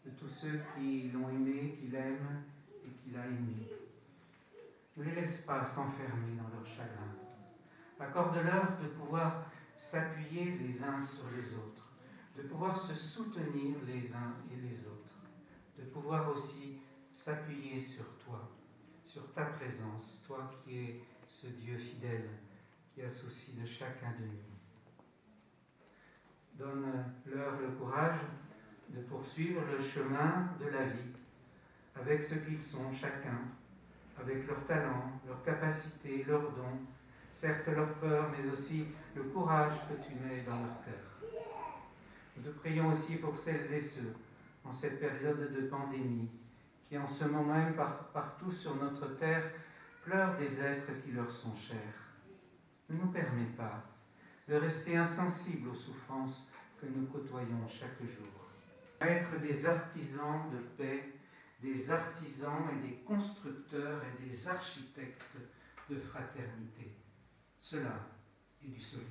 de tous ceux qui l'ont aimé, qui l'aiment et qui l'a aimé. Ne les laisse pas s'enfermer dans leur chagrin. Accorde-leur de pouvoir s'appuyer les uns sur les autres, de pouvoir se soutenir les uns et les autres, de pouvoir aussi s'appuyer sur toi, sur ta présence, toi qui es ce Dieu fidèle qui a souci de chacun de nous. Donne-leur le courage de poursuivre le chemin de la vie avec ce qu'ils sont chacun, avec leurs talents, leurs capacités, leurs dons, certes leurs peurs, mais aussi le courage que tu mets dans leur cœur. Nous te prions aussi pour celles et ceux, en cette période de pandémie, qui en ce moment même, partout sur notre terre, pleurent des êtres qui leur sont chers. Ne nous permets pas de rester insensibles aux souffrances que nous côtoyons chaque jour. Être des artisans de paix, des artisans et des constructeurs et des architectes de fraternité. Cela est du solide.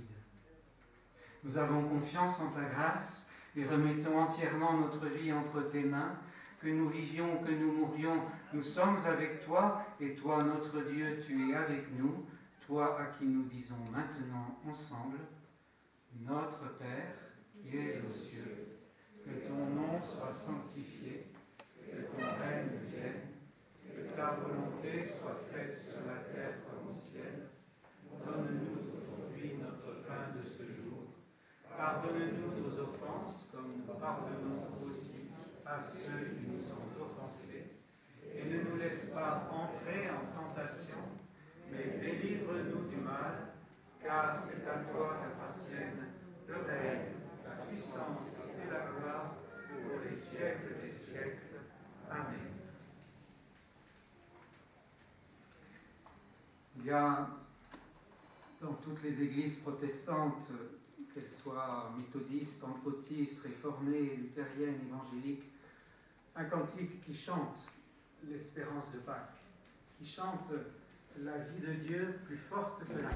Nous avons confiance en ta grâce et remettons entièrement notre vie entre tes mains. Que nous vivions, que nous mourions, nous sommes avec toi et toi, notre Dieu, tu es avec nous. Toi à qui nous disons maintenant ensemble, Notre Père qui es aux cieux, que ton nom soit sanctifié, que ton règne vienne, que ta volonté soit faite sur la terre comme au ciel. Donne-nous aujourd'hui notre pain de ce jour. Pardonne-nous nos offenses comme nous pardonnons aussi à ceux qui nous ont offensés. Et ne nous laisse pas entrer en tentation, mais délivre-nous du mal, car c'est à toi qu'appartiennent le règne, la puissance et la gloire pour les siècles des siècles. Amen. Il y a dans toutes les églises protestantes, qu'elles soient méthodistes, pentecôtistes, réformées, luthériennes, évangéliques, un cantique qui chante l'espérance de Pâques, qui chante la vie de Dieu plus forte que la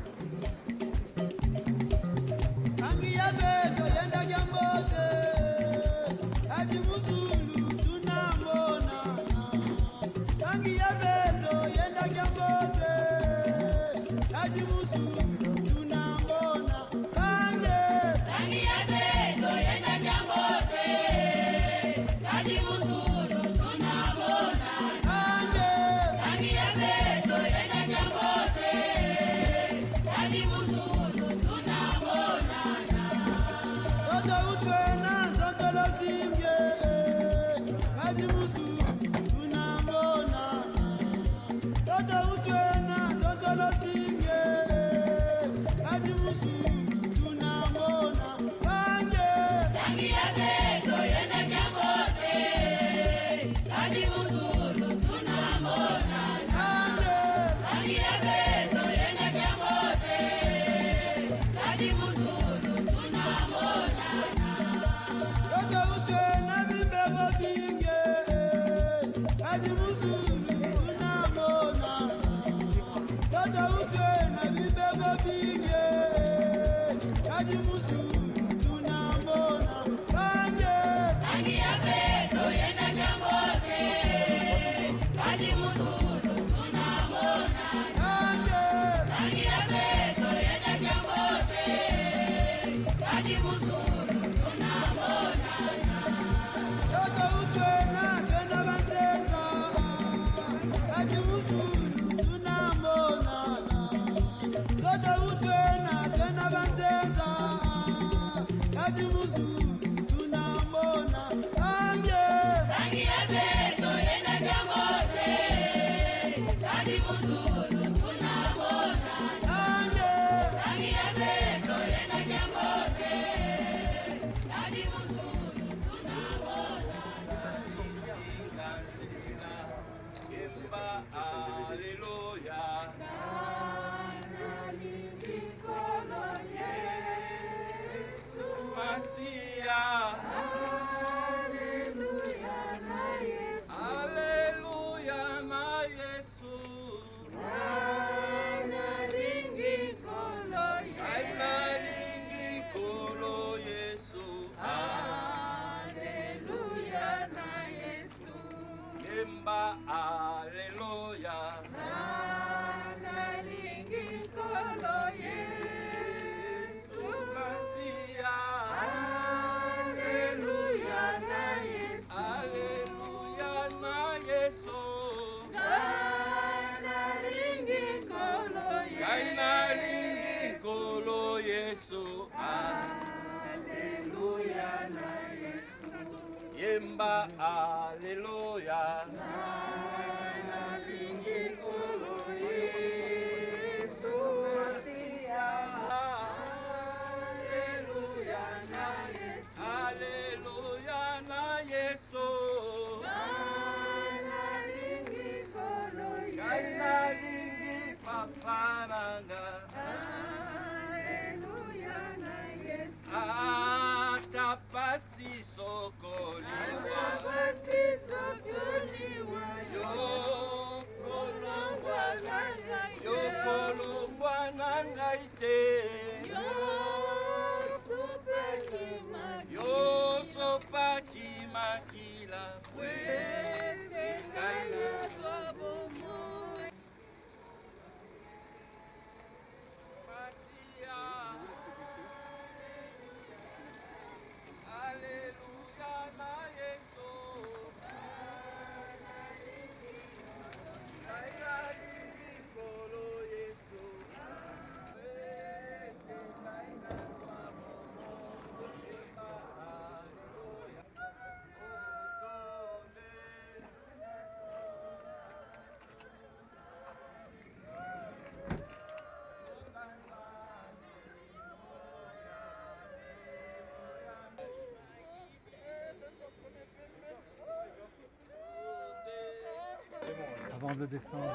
Avant de descendre.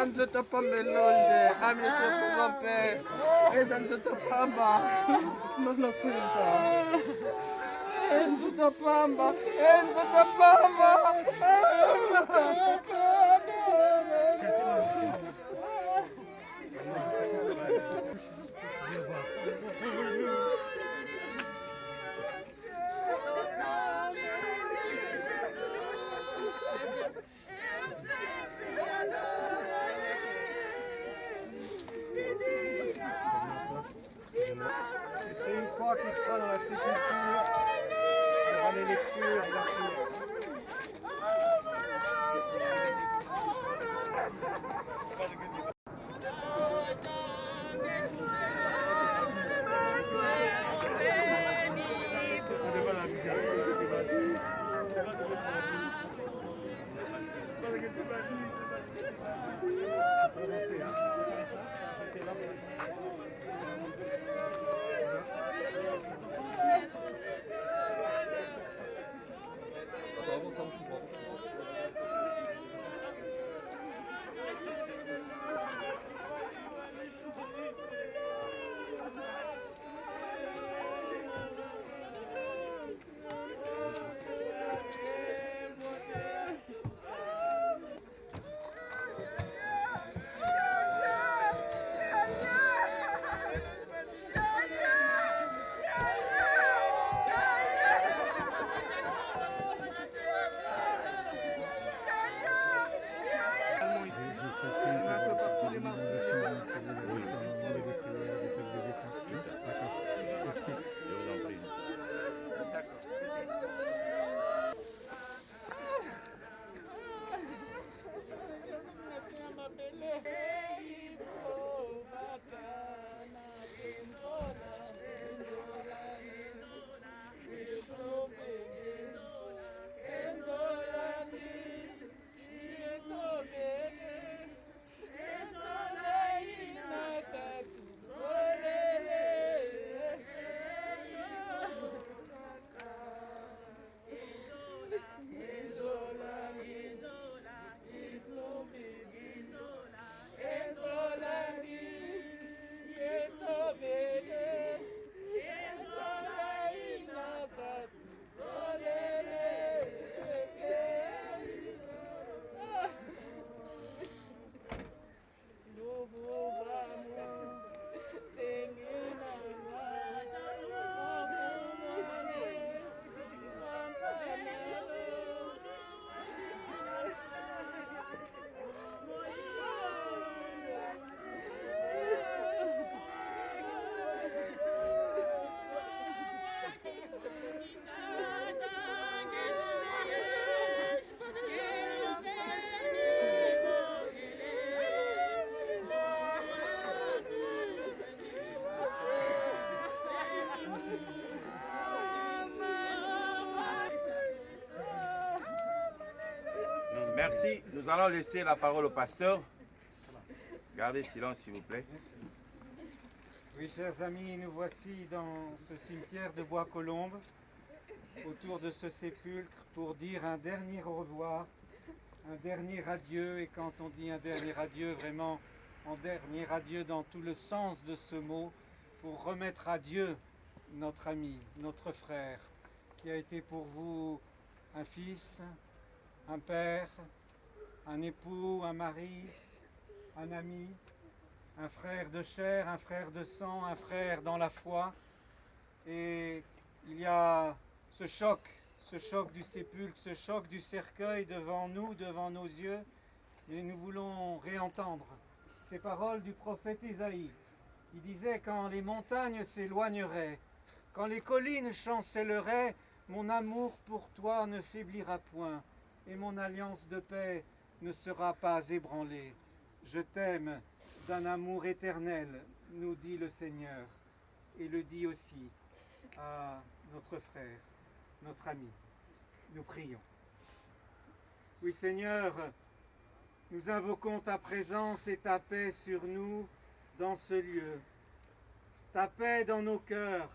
Nzoto melonje amese kugope eza nzoto pamba nono kweza nzoto pamba C'est une fois qu'il sera dans la sépulture, il y aura les lectures et la prière. Merci. Nous allons laisser la parole au pasteur. Gardez silence, s'il vous plaît. Oui, chers amis, nous voici dans ce cimetière de Bois-Colombes, autour de ce sépulcre, pour dire un dernier au revoir, un dernier adieu. Et quand on dit un dernier adieu, vraiment un dernier adieu dans tout le sens de ce mot, pour remettre à Dieu notre ami, notre frère, qui a été pour vous un fils, un père, un époux, un mari, un ami, un frère de chair, un frère de sang, un frère dans la foi. Et il y a ce choc du sépulcre, ce choc du cercueil devant nous, devant nos yeux. Et nous voulons réentendre ces paroles du prophète Isaïe, qui disait: quand les montagnes s'éloigneraient, quand les collines chancelleraient, mon amour pour toi ne faiblira point, et mon alliance de paix ne sera pas ébranlée. Je t'aime d'un amour éternel, nous dit le Seigneur, et le dit aussi à notre frère, notre ami. Nous prions. Oui, Seigneur, nous invoquons ta présence et ta paix sur nous dans ce lieu. Ta paix dans nos cœurs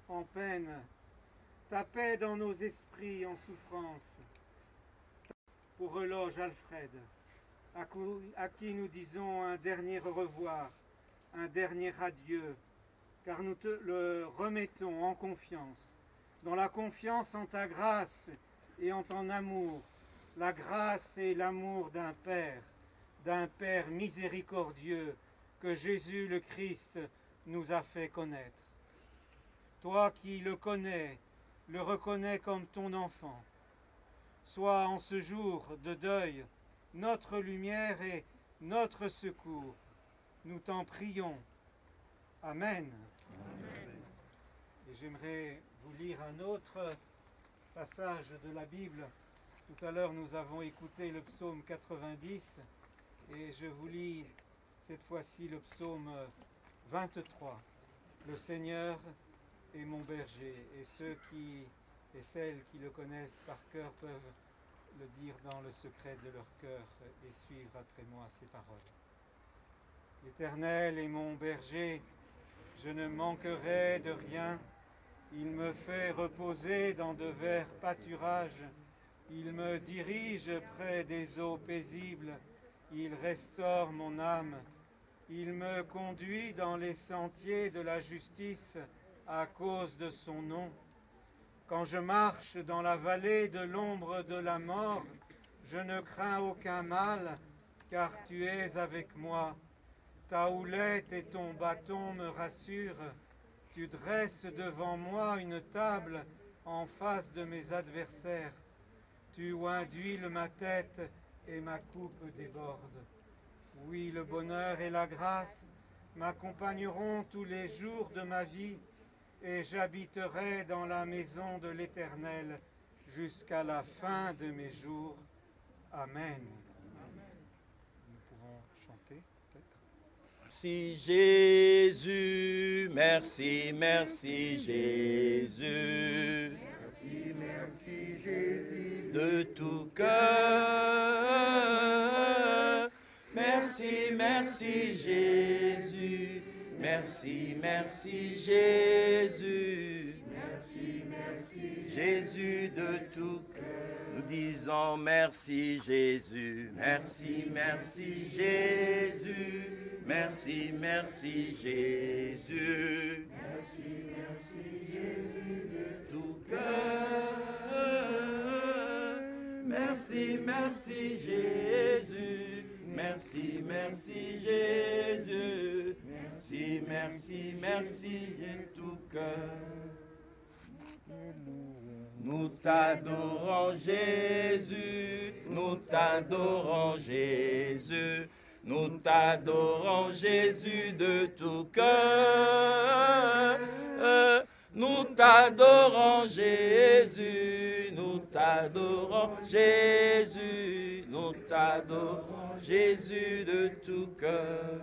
en peine, ta paix dans nos esprits en souffrance. Pour reloge Alfred, à qui nous disons un dernier au revoir, un dernier adieu, car nous te le remettons en confiance, dans la confiance en ta grâce et en ton amour, la grâce et l'amour d'un Père miséricordieux que Jésus le Christ nous a fait connaître. Toi qui le connais, le reconnais comme ton enfant. Sois en ce jour de deuil notre lumière et notre secours. Nous t'en prions. Amen. Amen. Et j'aimerais vous lire un autre passage de la Bible. Tout à l'heure, nous avons écouté le psaume 90 et je vous lis cette fois-ci le psaume 23. Le Seigneur est mon berger, et ceux et celles qui le connaissent par cœur peuvent le dire dans le secret de leur cœur et suivre après moi ces paroles. L'Éternel est mon berger, je ne manquerai de rien. Il me fait reposer dans de verts pâturages. Il me dirige près des eaux paisibles. Il restaure mon âme. Il me conduit dans les sentiers de la justice à cause de son nom. Quand je marche dans la vallée de l'ombre de la mort, je ne crains aucun mal, car tu es avec moi. Ta houlette et ton bâton me rassurent. Tu dresses devant moi une table en face de mes adversaires. Tu oins d'huile ma tête et ma coupe déborde. Oui, le bonheur et la grâce m'accompagneront tous les jours de ma vie, et j'habiterai dans la maison de l'Éternel jusqu'à la fin de mes jours. Amen. Nous pouvons chanter, peut-être. Merci Jésus, merci, merci Jésus. Merci, merci Jésus. De tout cœur. Merci, merci Jésus. Merci, merci Jésus. Merci, merci Jésus de tout cœur. Nous disons merci Jésus. Merci, merci Jésus. Merci, merci Jésus. Merci, merci Jésus de tout cœur. Merci, merci Jésus. Merci, merci Jésus. Merci, merci, merci de tout cœur. Nous t'adorons Jésus, nous t'adorons Jésus, nous t'adorons Jésus de tout cœur. Nous t'adorons Jésus, nous t'adorons Jésus, nous t'adorons Jésus de tout cœur.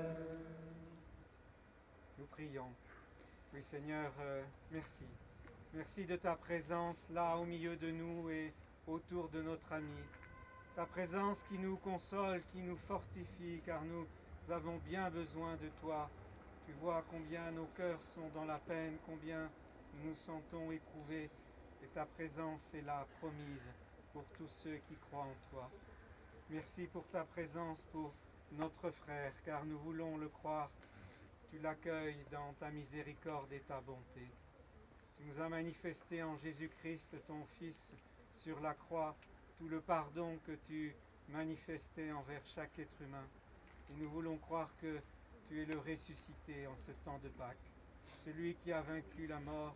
Nous prions. Oui Seigneur, merci. Merci de ta présence là au milieu de nous et autour de notre ami. ta présence qui nous console, qui nous fortifie, car nous avons bien besoin de toi. Tu vois combien nos cœurs sont dans la peine, combien nous nous sentons éprouvés, et ta présence est là, promise, pour tous ceux qui croient en toi. Merci pour ta présence pour notre frère, car nous voulons le croire. Tu l'accueilles dans ta miséricorde et ta bonté. Tu nous as manifesté en Jésus-Christ, ton Fils, sur la croix, tout le pardon que tu manifestais envers chaque être humain. Et nous voulons croire que tu es le ressuscité en ce temps de Pâques, celui qui a vaincu la mort,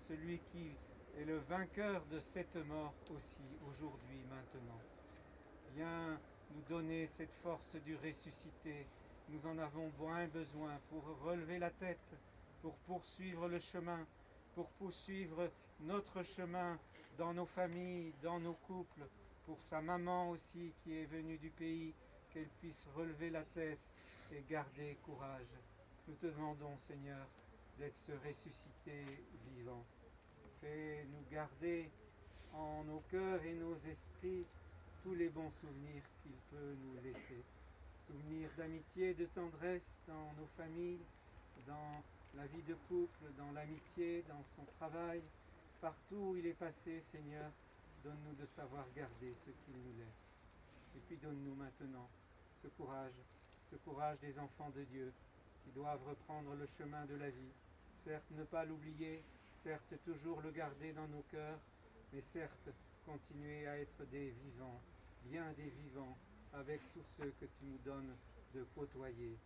celui qui est le vainqueur de cette mort aussi, aujourd'hui, maintenant. Viens nous donner cette force du ressuscité. Nous en avons bien besoin pour relever la tête, pour poursuivre le chemin, pour poursuivre notre chemin dans nos familles, dans nos couples, pour sa maman aussi qui est venue du pays, qu'elle puisse relever la tête et garder courage. Nous te demandons, Seigneur, d'être ce ressuscité vivant. Fais-nous garder en nos cœurs et nos esprits tous les bons souvenirs qu'il peut nous laisser. Souvenirs d'amitié, de tendresse dans nos familles, dans la vie de couple, dans l'amitié, dans son travail. Partout où il est passé, Seigneur, donne-nous de savoir garder ce qu'il nous laisse. Et puis donne-nous maintenant ce courage des enfants de Dieu qui doivent reprendre le chemin de la vie. Certes, ne pas l'oublier, certes, toujours le garder dans nos cœurs, mais certes, continuer à être des vivants, bien des vivants, avec tous ceux que tu nous donnes de côtoyer,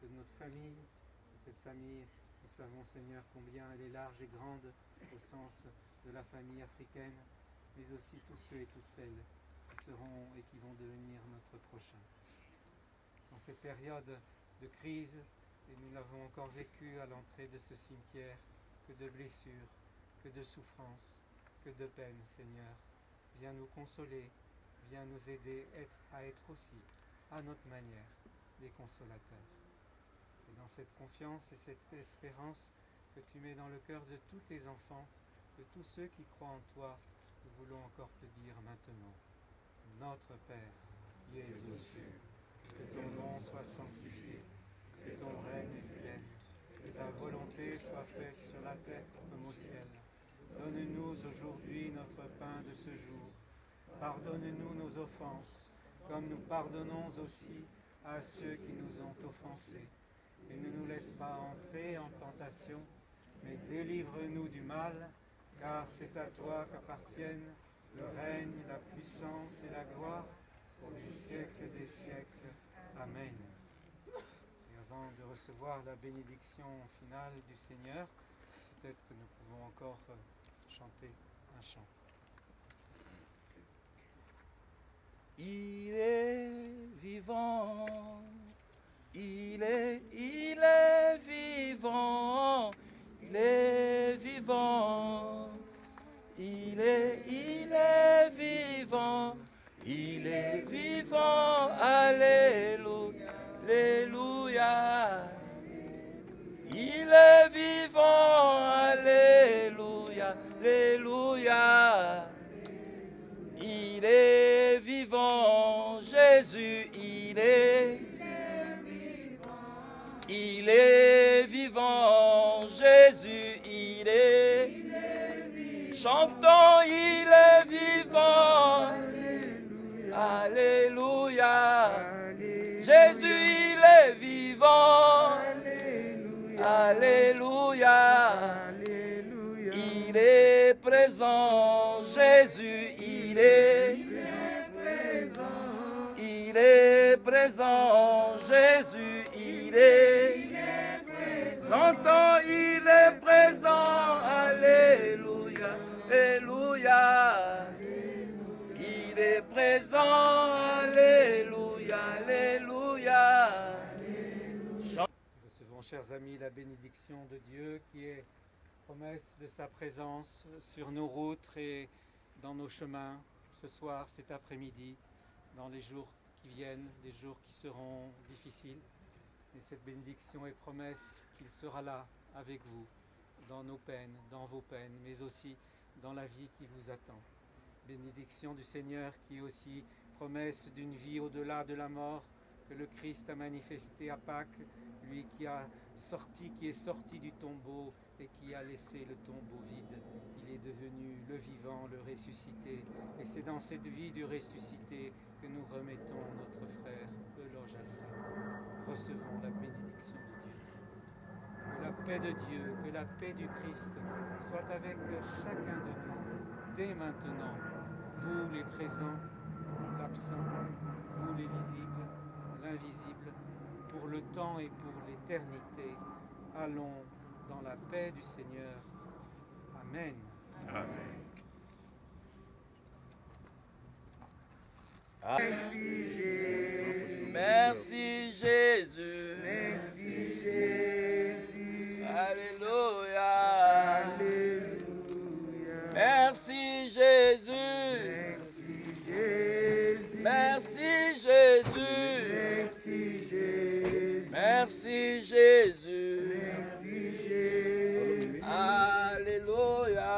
de notre famille, de cette famille. Nous savons, Seigneur, combien elle est large et grande au sens de la famille africaine, mais aussi tous ceux et toutes celles qui seront et qui vont devenir notre prochain. Dans cette période de crise, et nous l'avons encore vécu à l'entrée de ce cimetière, que de blessures, que de souffrances, que de peines, Seigneur. Viens nous consoler, viens nous aider à être aussi, à notre manière, des consolateurs. Et dans cette confiance et cette espérance que tu mets dans le cœur de tous tes enfants, de tous ceux qui croient en toi, nous voulons encore te dire maintenant, notre Père, qui es aux cieux, que ton nom soit sanctifié, que ton règne vienne, que ta volonté soit faite sur la terre comme au ciel. Donne-nous aujourd'hui notre pain de ce jour. Pardonne-nous nos offenses, comme nous pardonnons aussi à ceux qui nous ont offensés. Et ne nous laisse pas entrer en tentation, mais délivre-nous du mal, car c'est à toi qu'appartiennent le règne, la puissance et la gloire pour les siècles des siècles. Amen. Et avant de recevoir la bénédiction finale du Seigneur, peut-être que nous pouvons encore chanter un chant. Il est vivant, il est vivant, il est vivant, il est vivant, il est vivant, alléluia, alléluia. Il est vivant, alléluia, alléluia. Il est vivant, Jésus, il est vivant, Jésus, il est chantons, il est vivant, alléluia. Jésus, il est vivant, alléluia. Il est présent, Jésus, il est présent, Jésus, il est présent, il est présent, alléluia, alléluia. Il est présent, alléluia, alléluia. Recevons, chers amis, la bénédiction de Dieu qui est promesse de sa présence sur nos routes et dans nos chemins, ce soir, cet après-midi, dans les jours qui viennent, des jours qui seront difficiles. Et cette bénédiction est promesse qu'il sera là avec vous, dans nos peines, dans vos peines, mais aussi dans la vie qui vous attend. Bénédiction du Seigneur qui est aussi promesse d'une vie au-delà de la mort que le Christ a manifestée à Pâques, lui qui est sorti du tombeau et qui a laissé le tombeau vide. Il est devenu le vivant, le ressuscité. Et c'est dans cette vie du ressuscité que nous remettons notre frère Eloge Alfred. Recevons la bénédiction de Dieu. Que la paix de Dieu, que la paix du Christ soit avec chacun de nous dès maintenant. Vous les présents, l'absent, vous les visibles, l'invisible, pour le temps et pour l'éternité. Allons dans la paix du Seigneur. Amen. Amen. Merci Jésus. Merci Jésus. Alléluia. Alléluia. Merci Jésus. Merci Jésus. Merci Jésus. Merci Jésus. Merci Jésus. Alléluia.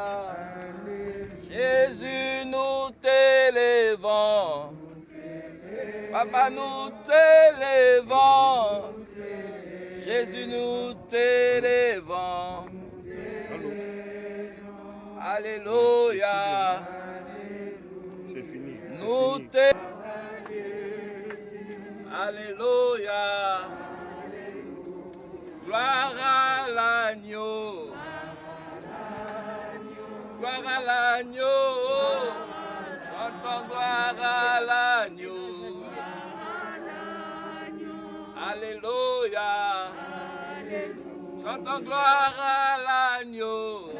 Jésus, nous t'élèvons. Papa, nous t'élèvons. Jésus, nous t'élèvons. Alléluia. Nous t'élèvons. Alléluia. Gloire à l'agneau. Gloire à l'agneau. Chantons gloire à l'agneau. Alléluia. Chantons gloire à l'agneau.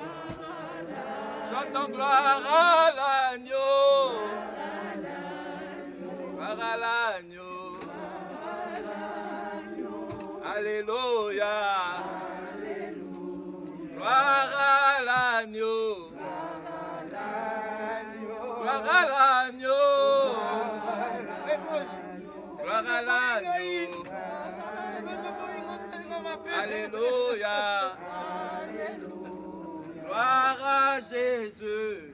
Chantons gloire à l'agneau. Gloire à l'agneau. Alléluia. Gloire à l'agneau. Gloire à l'agneau. Gloire à l'agneau. Alléluia. Gloire à Jésus.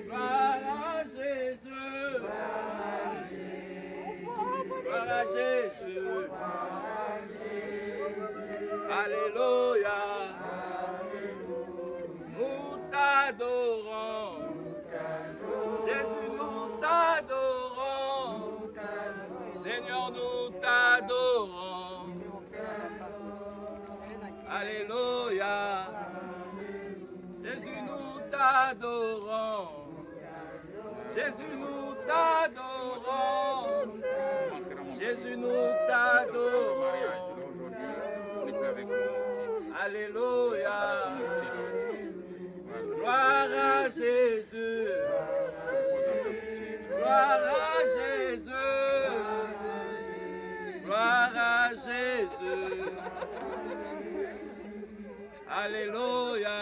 Gloire à Jésus. Gloire à Jésus. Alléluia. Nous t'adorons. Jésus, nous t'adorons. Seigneur, nous t'adorons. Alléluia. Jésus, nous t'adorons. Jésus, nous t'adorons. Jésus, nous t'adorons. Alléluia. Gloire à Jésus. Gloire à Jésus. Gloire à Jésus. Alléluia.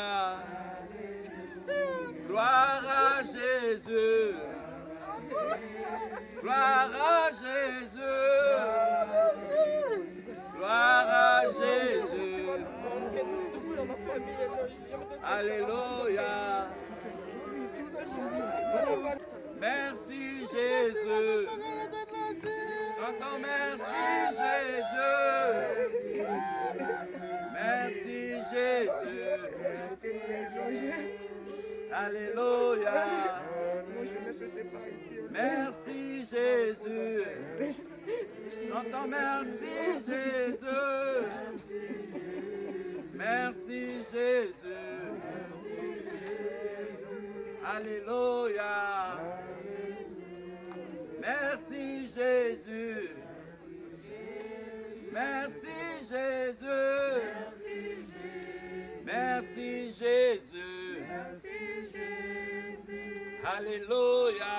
Gloire à Jésus. Gloire à Jésus. Gloire à Jésus. Alléluia. Merci Jésus. J'entends merci Jésus. Merci Jésus. Alléluia. Merci Jésus. J'entends merci Jésus. Merci Jésus. Alléluia. Merci Jésus. Merci Jésus. Merci Jésus. Alléluia.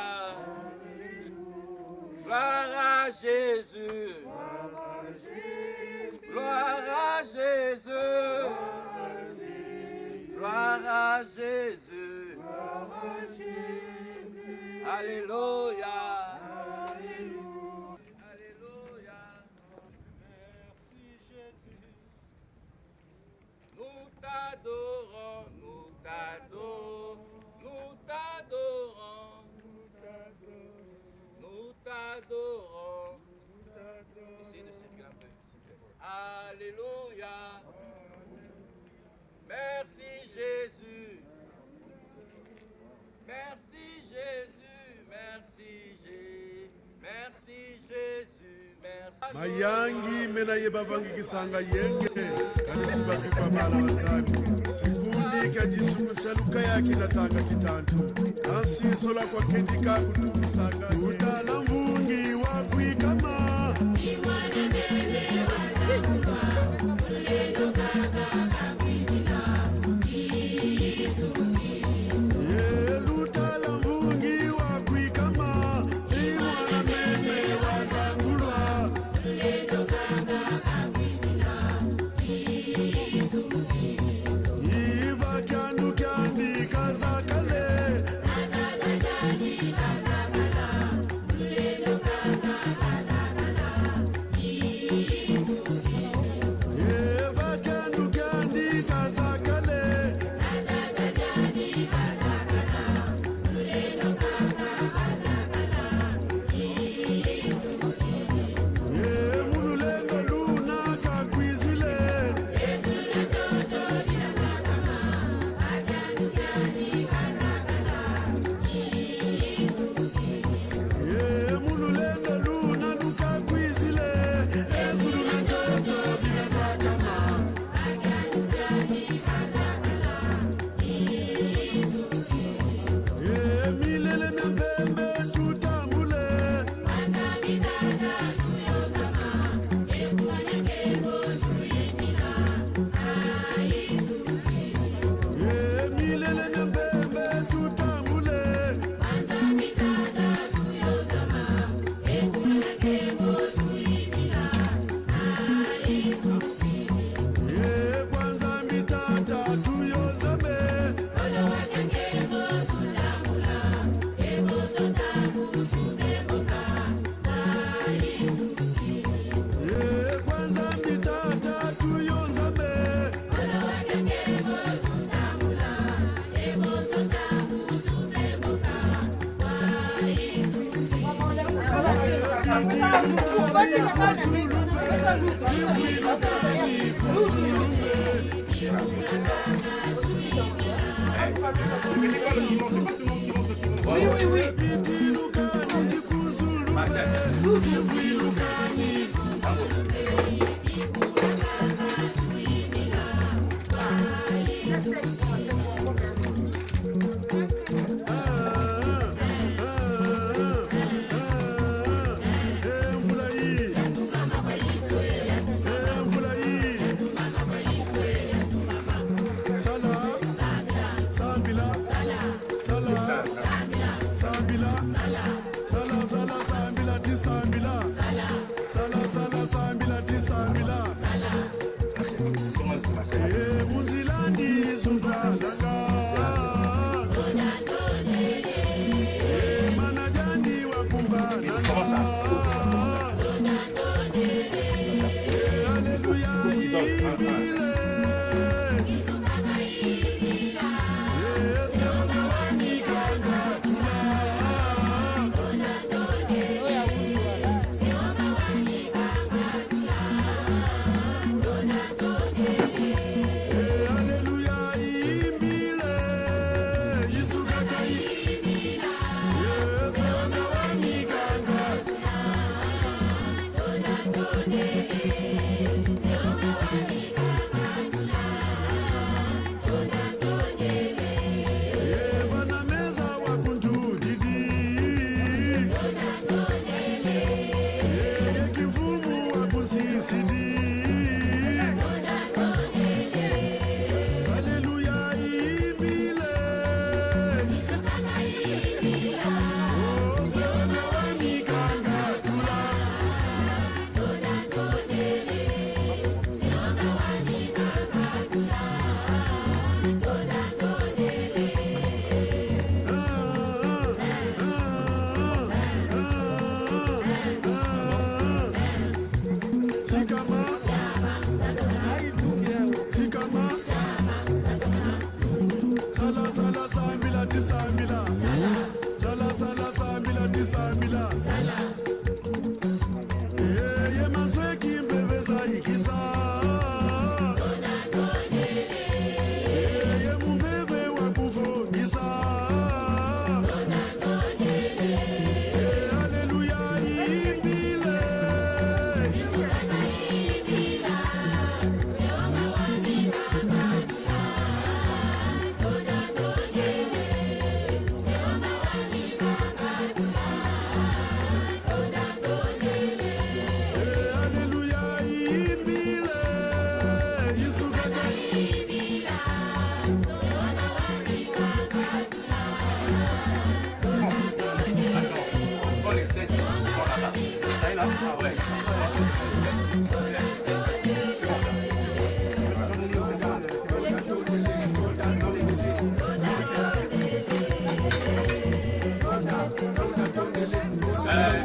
Gloire à Jésus. Gloire à Jésus. Gloire à Jésus. Alléluia. Alléluia. Merci Jésus. Nous t'adorons, nous t'adorons, nous t'adorons, nous t'adorons. Merci Jésus, merci Jésus, merci Jésus, merci. Mayangi mena yebavangi kisanga yenge kanisiba kwa bala wazangu kundi kajisumusha luka yake natanga kitantu asisola kwa kedika kutumisanga utala mvungi wa kuikama imwana mene wazangwa ulendo kaka kakwizina Sala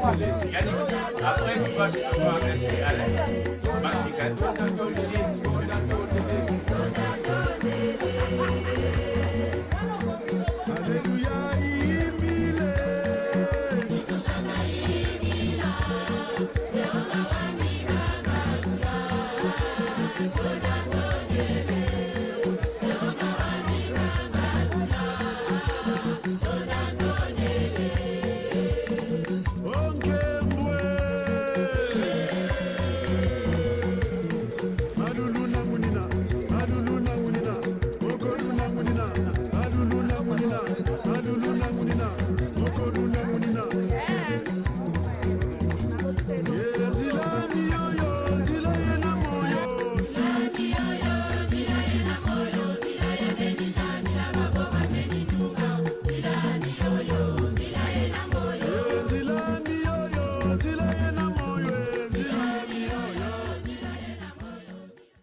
Après, tu vas justement être à l'aise. Alléluia.